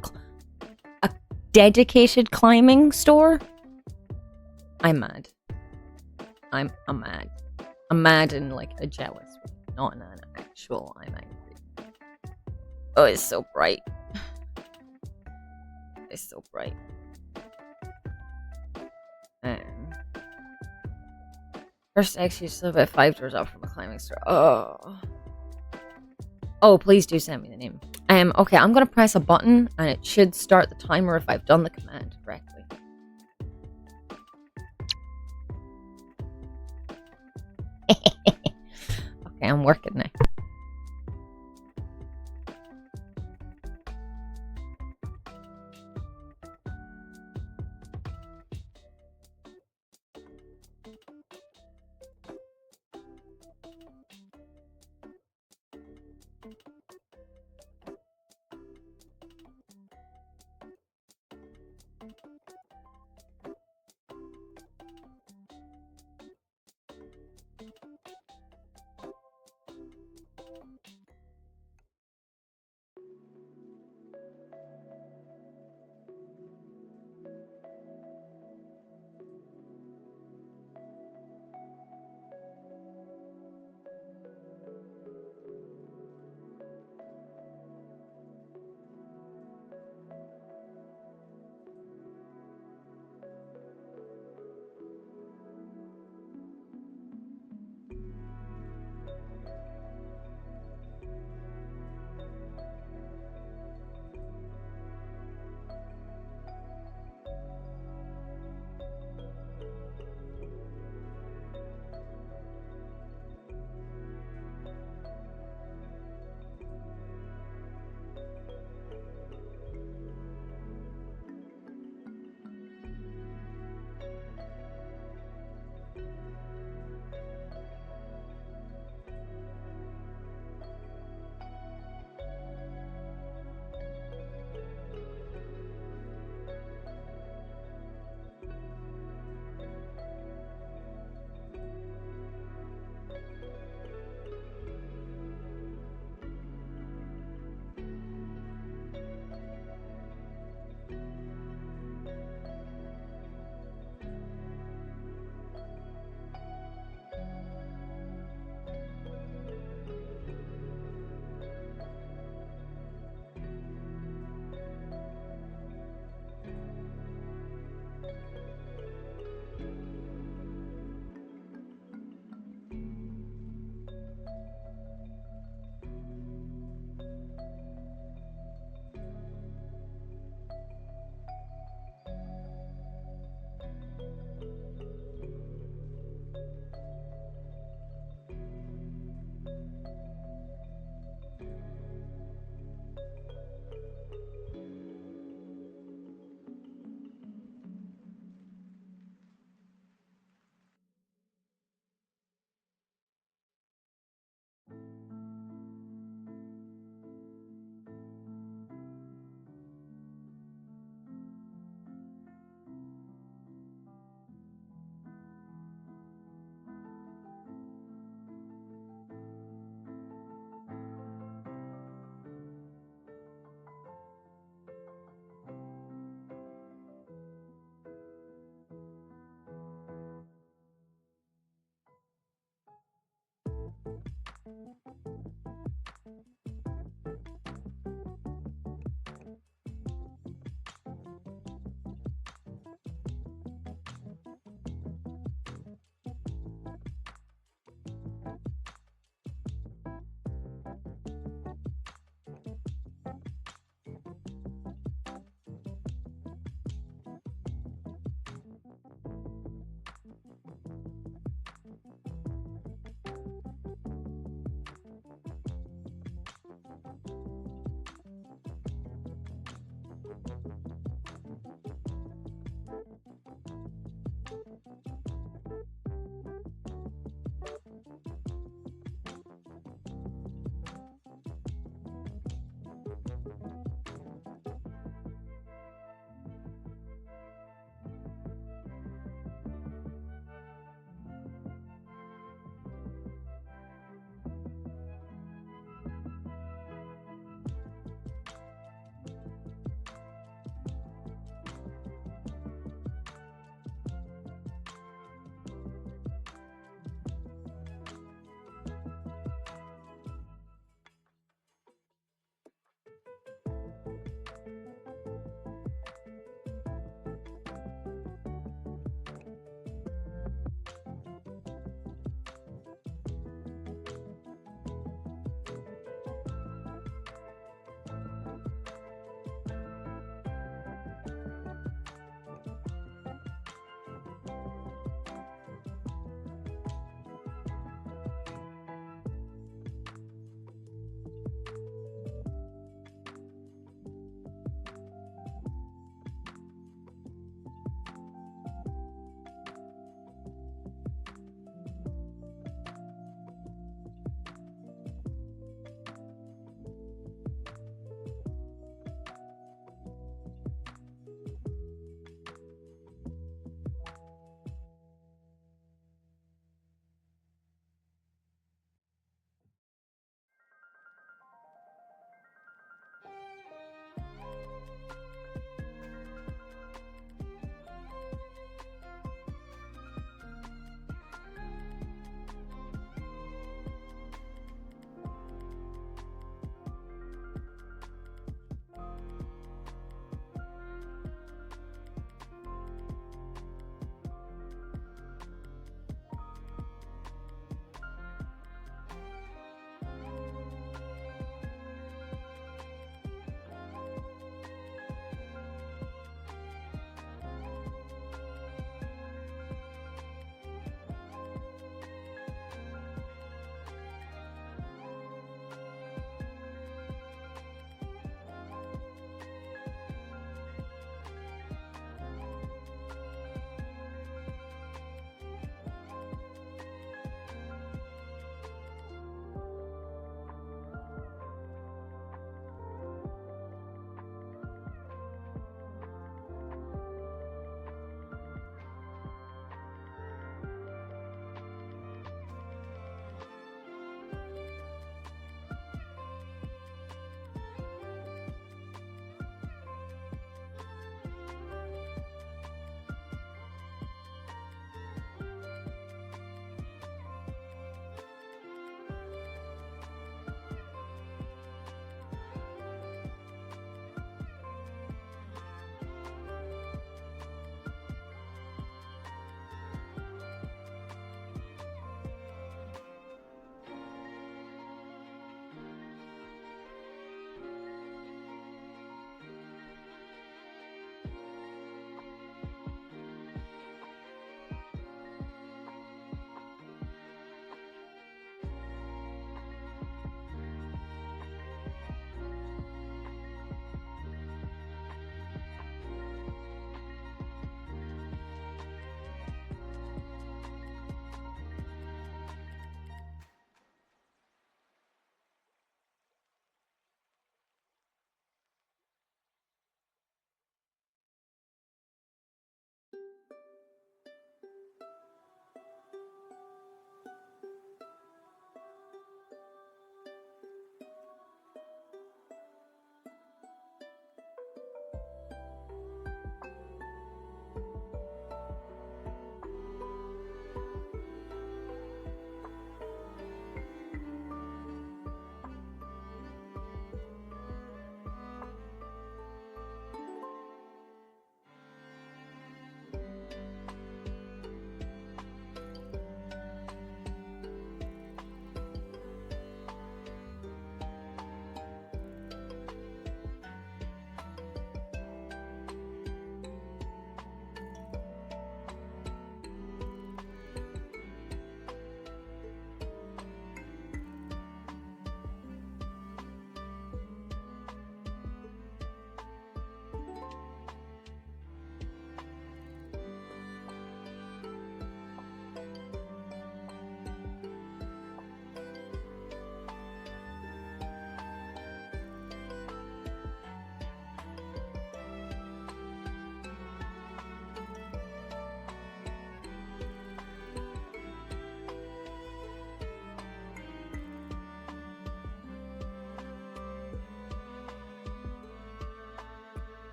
Speaker 1: dedicated climbing store. I'm mad. I'm mad. I'm mad in like a jealous way, not in an actual I'm angry. Oh, it's so bright. It's so bright. First excuse to live at 5 doors up from a climbing store. Oh, please do send me the name. Okay, I'm gonna press a button and it should start the timer if I've done the command correctly. Okay, I'm working now.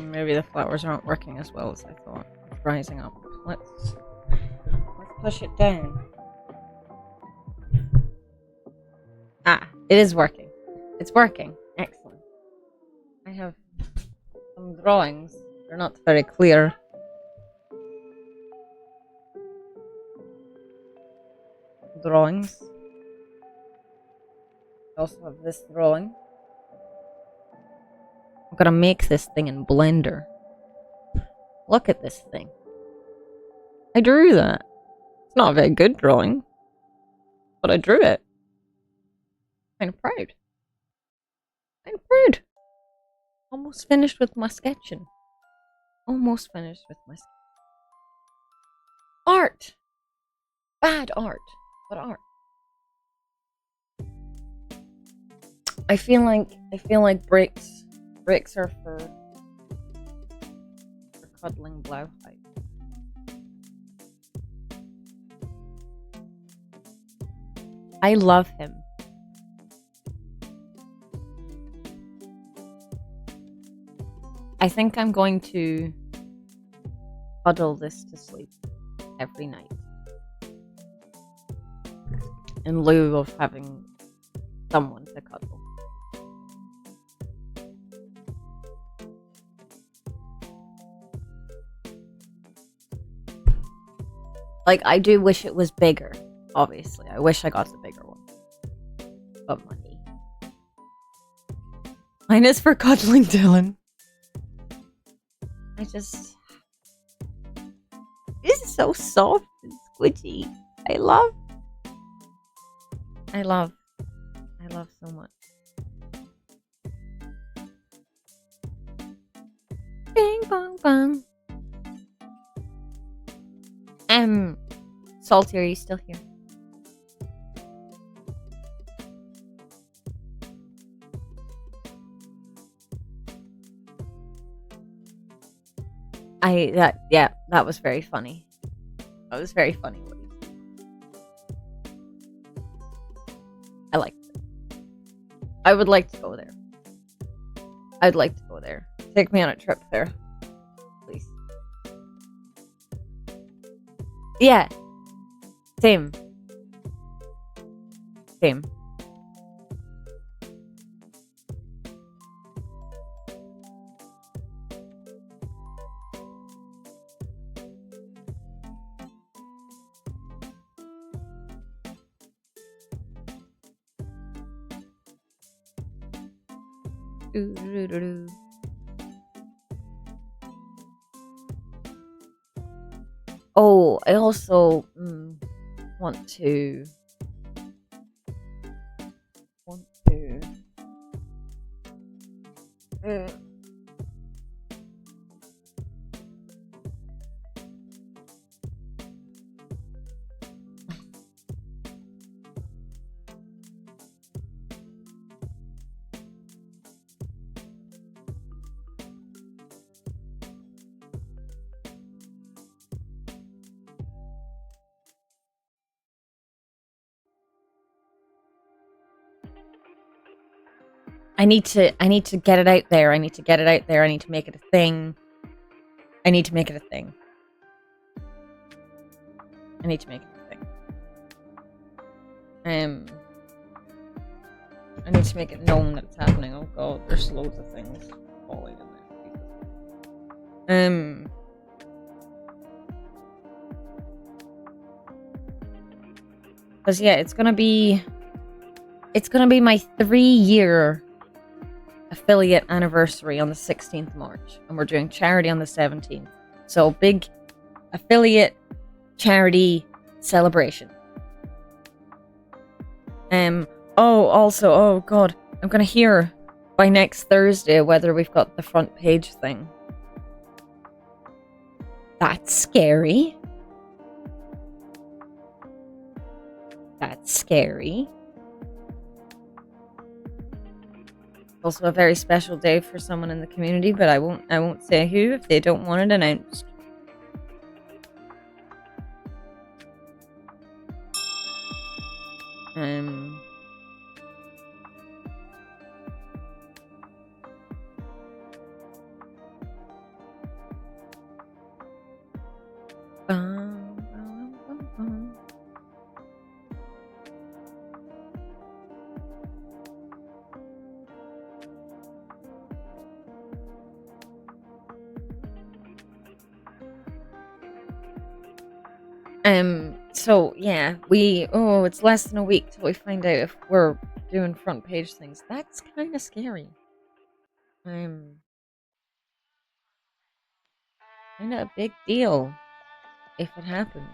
Speaker 1: Maybe the flowers aren't working as well as I thought. It's rising up. Let's push it down. Ah, it is working. It's working. Excellent. I have some drawings. They're not very clear. Drawings. I also have this drawing. I'm gonna make this thing in Blender. Look at this thing. I drew that. It's not a very good drawing, but I drew it. Kind of proud. Kind of proud. Almost finished with my sketching. Almost finished with my art. Bad art, but art. I feel like bricks are for cuddling blow height. I love him. I think I'm going to cuddle this to sleep every night in lieu of having someone to cuddle. Like, I do wish it was bigger, obviously. I wish I got the bigger one. But money. Mine is for cuddling, Dylan. This is so soft and squidgy. I love so much. Bing bong bong. Salty, are you still here? That was very funny. That was very funny. I liked it. I would like to go there. I'd like to go there. Take me on a trip there, please. Yeah. Same. Oh, I also want to I need to get it out there. I need to get it out there. I need to make it a thing. I need to make it a thing. I need to make it a thing. I need to make it known that it's happening. Oh god, there's loads of things falling in there. Because yeah, it's gonna be my 3-year affiliate anniversary on the 16th of March, and we're doing charity on the 17th. So big affiliate charity celebration. Oh god, I'm gonna hear by next Thursday whether we've got the front page thing. That's scary. That's scary. Also a very special day for someone in the community, but I won't say who if they don't want it announced. So yeah, it's less than a week till we find out if we're doing front page things. That's kind of scary. Kind of a big deal if it happens.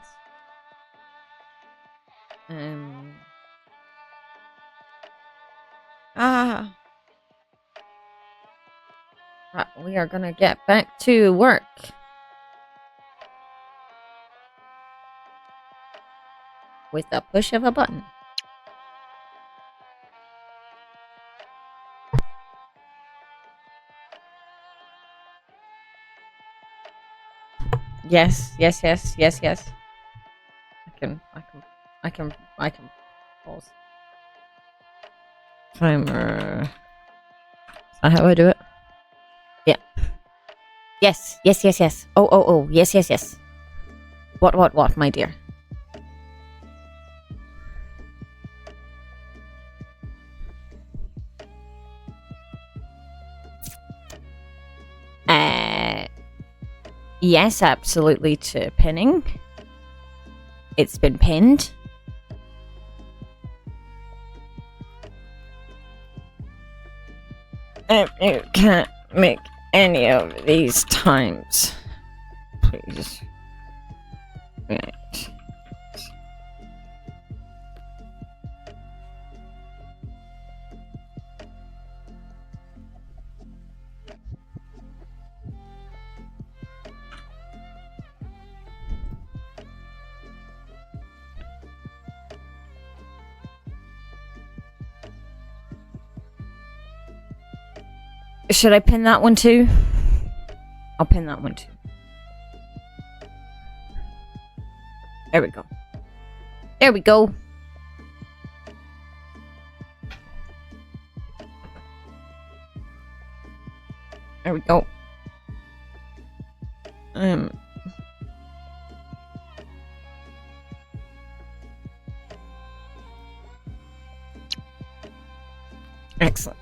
Speaker 1: We are gonna get back to work. With the push of a button. Yes, yes, yes, yes, yes. I can pause. Timer. Is that how I do it? Yeah. Yes, yes, yes, yes. Oh, yes, yes, yes. What, my dear? Uh, yes, absolutely to pinning. It's been pinned. You can't make any of these times. Please. Right. Should I pin that one too? I'll pin that one too. There we go. There we go. There we go. Excellent.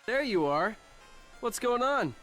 Speaker 3: There you are. What's going on?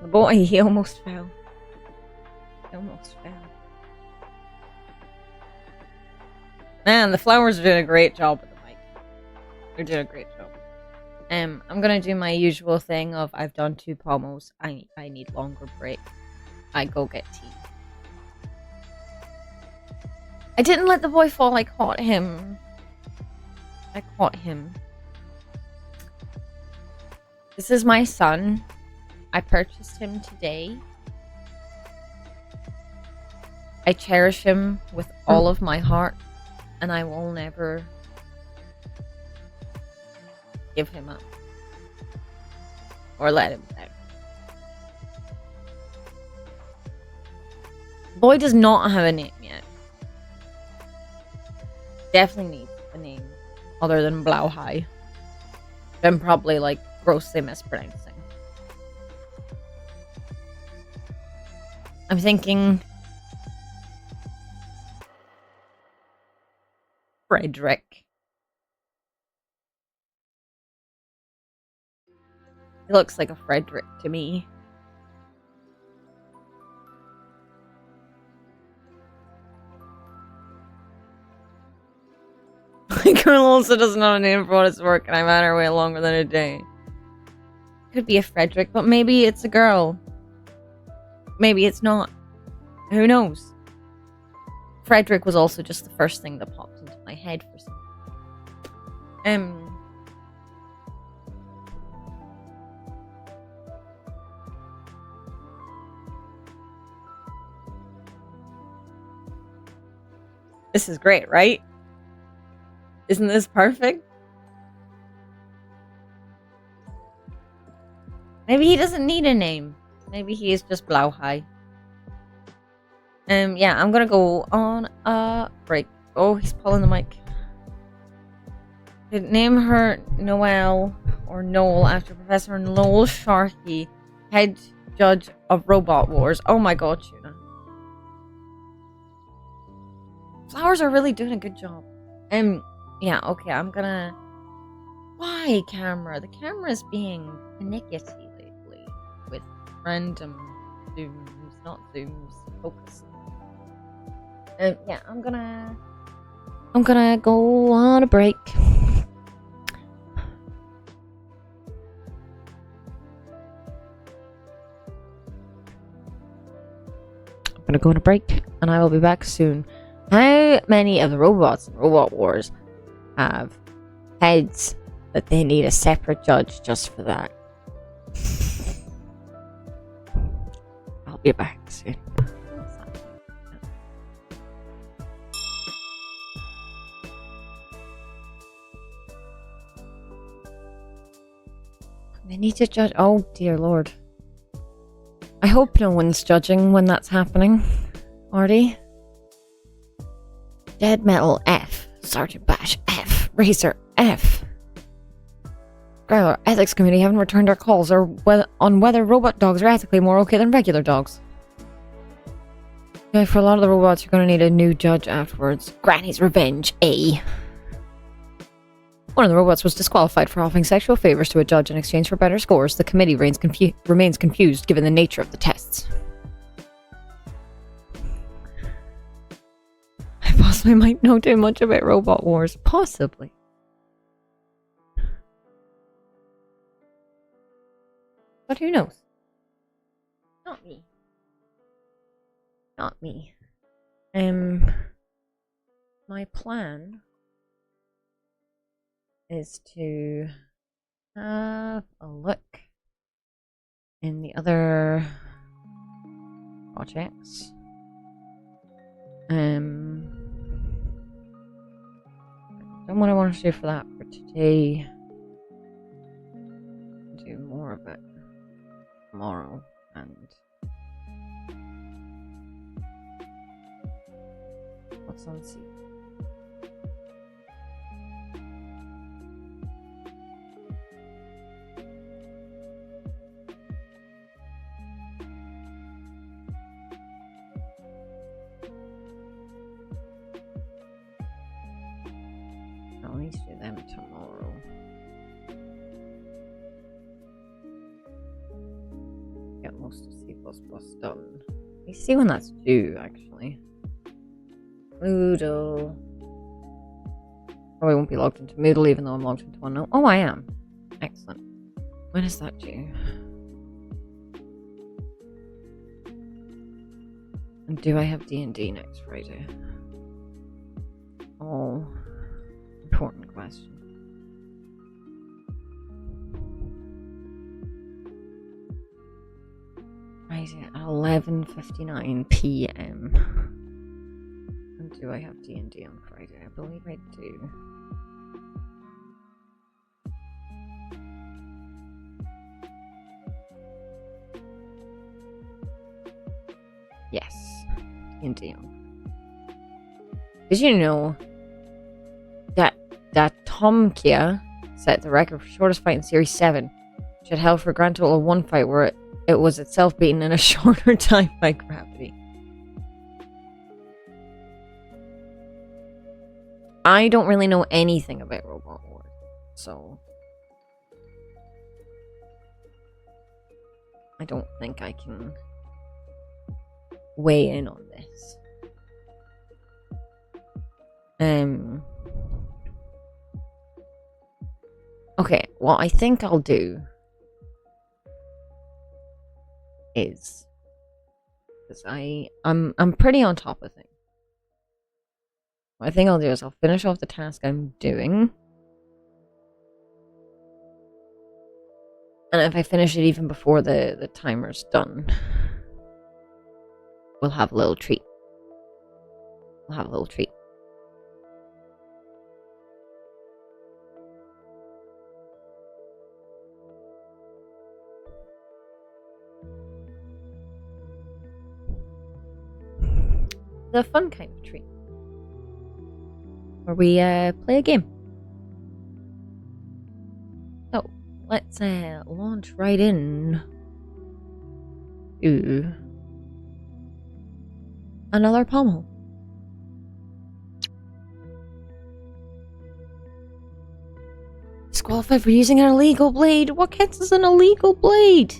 Speaker 1: The boy, he almost fell. He almost fell. Man, the flowers are doing a great job with the mic. They're doing a great job. I'm gonna do my usual thing of I've done 2 promos. I need longer break. I go get tea. I didn't let the boy fall. I caught him. I caught him. This is my son. I purchased him today. I cherish him with all of my heart, and I will never give him up or let him down. Boy does not have a name yet. Definitely needs a name other than Blauhai. I'm probably like grossly mispronouncing. I'm thinking Frederick. He looks like a Frederick to me. Colonel also doesn't know a name for what it's work, and I'm at her way longer than a day. Could be a Frederick, but maybe it's a girl. Maybe it's not. Who knows? Frederick was also just the first thing that popped into my head for some reason. This is great, right? Isn't this perfect? Maybe he doesn't need a name. Maybe he is just Blauhai. Yeah, I'm gonna go on a break. Oh, he's pulling the mic. Name her Noel or Noel after Professor Noel Sharkey, head judge of Robot Wars. Oh my god, Tuna. Flowers are really doing a good job. Yeah, okay, I'm gonna... Why, camera? The camera's being finicky lately with random zooms, not zooms, focus. Yeah, I'm gonna go on a break. I'm gonna go on a break, and I will be back soon. How many of the robots in Robot Wars have heads that they need a separate judge just for that? I'll be back soon. They need to judge. Oh dear lord. I hope no one's judging when that's happening. Artie? Dead Metal F. Sergeant Bash F. Razor F. Our ethics committee haven't returned our calls on whether robot dogs are ethically more okay than regular dogs. Okay, for a lot of the robots, you're going to need a new judge afterwards. Granny's Revenge A. One of the robots was disqualified for offering sexual favors to a judge in exchange for better scores. The committee remains confused given the nature of the tests. I possibly might know too much about Robot Wars. Possibly. But who knows? Not me. Not me. My plan is to have a look in the other projects. Then what I want to do for that for today, do more of it tomorrow, and what's on C. I'll need to do them tomorrow. Yep. get most of C++ done. Let me see when that's due, actually. Moodle. Probably won't be logged into Moodle, even though I'm logged into OneNote. Oh, I am. Excellent. When is that due? And do I have D&D next Friday? Oh, important question. Friday at 11:59 p.m. And do I have D&D on Friday? I believe I do. Yes, D&D on. Did you know that Tom Kia set the record for shortest fight in Series 7, which had held for a grand total of one fight where it was itself beaten in a shorter time by gravity? I don't really know anything about Robot Wars, so I don't think I can weigh in on this. Okay, what I think I'll do is, because I'm pretty on top of things. What I think I'll do is I'll finish off the task I'm doing. And if I finish it even before the timer's done, we'll have a little treat. We'll have a little treat. The fun kind of treat. Where we play a game. So, let's launch right in to another pommel. Disqualified for using an illegal blade. What counts as an illegal blade?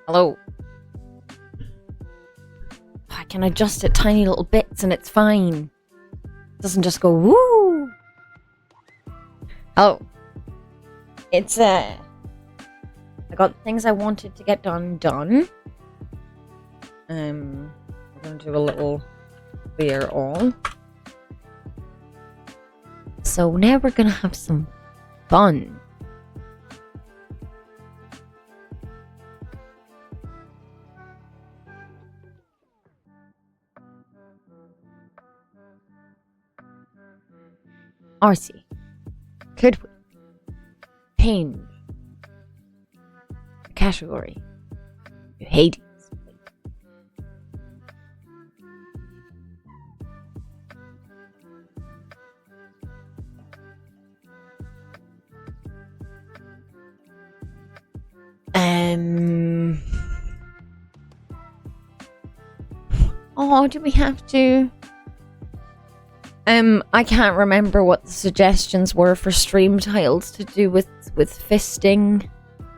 Speaker 1: Hello. I can adjust it tiny little bits and it's fine. It doesn't just go woo. Oh. It's I got things I wanted to get done. I'm gonna do a little clear all. So now we're gonna have some fun. RC, could we change the category to Hades? Oh, do we have to? I can't remember what the suggestions were for stream titles to do with fisting,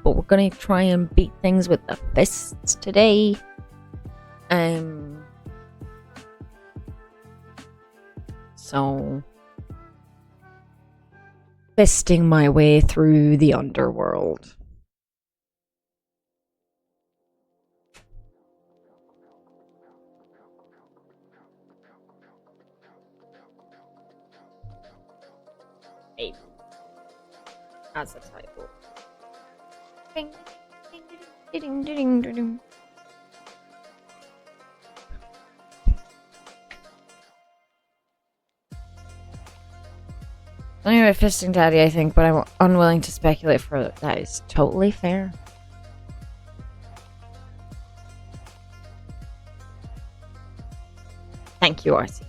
Speaker 1: but we're gonna try and beat things with the fists today. So fisting my way through the underworld. As a title. Ding, ding, ding, ding, ding, ding. Anyway, fisting daddy, I think, but I'm unwilling to speculate further. That is totally fair. Thank you, RC.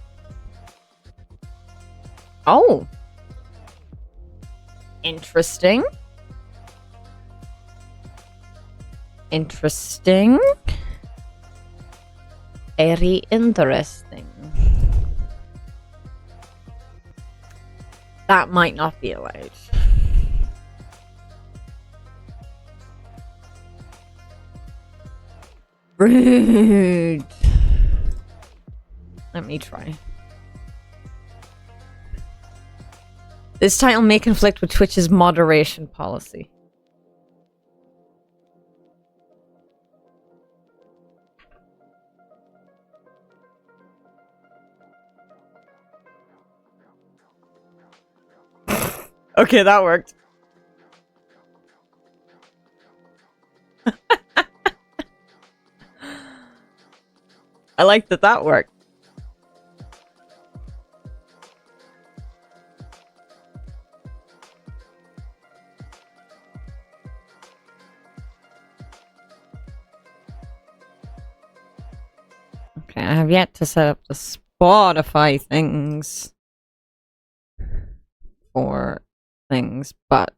Speaker 1: Oh. Interesting. Interesting. Very interesting. That might not be allowed. Rude. Let me try. This title may conflict with Twitch's moderation policy. Okay, that worked. I like that that worked. Okay, I have yet to set up the Spotify things for things, but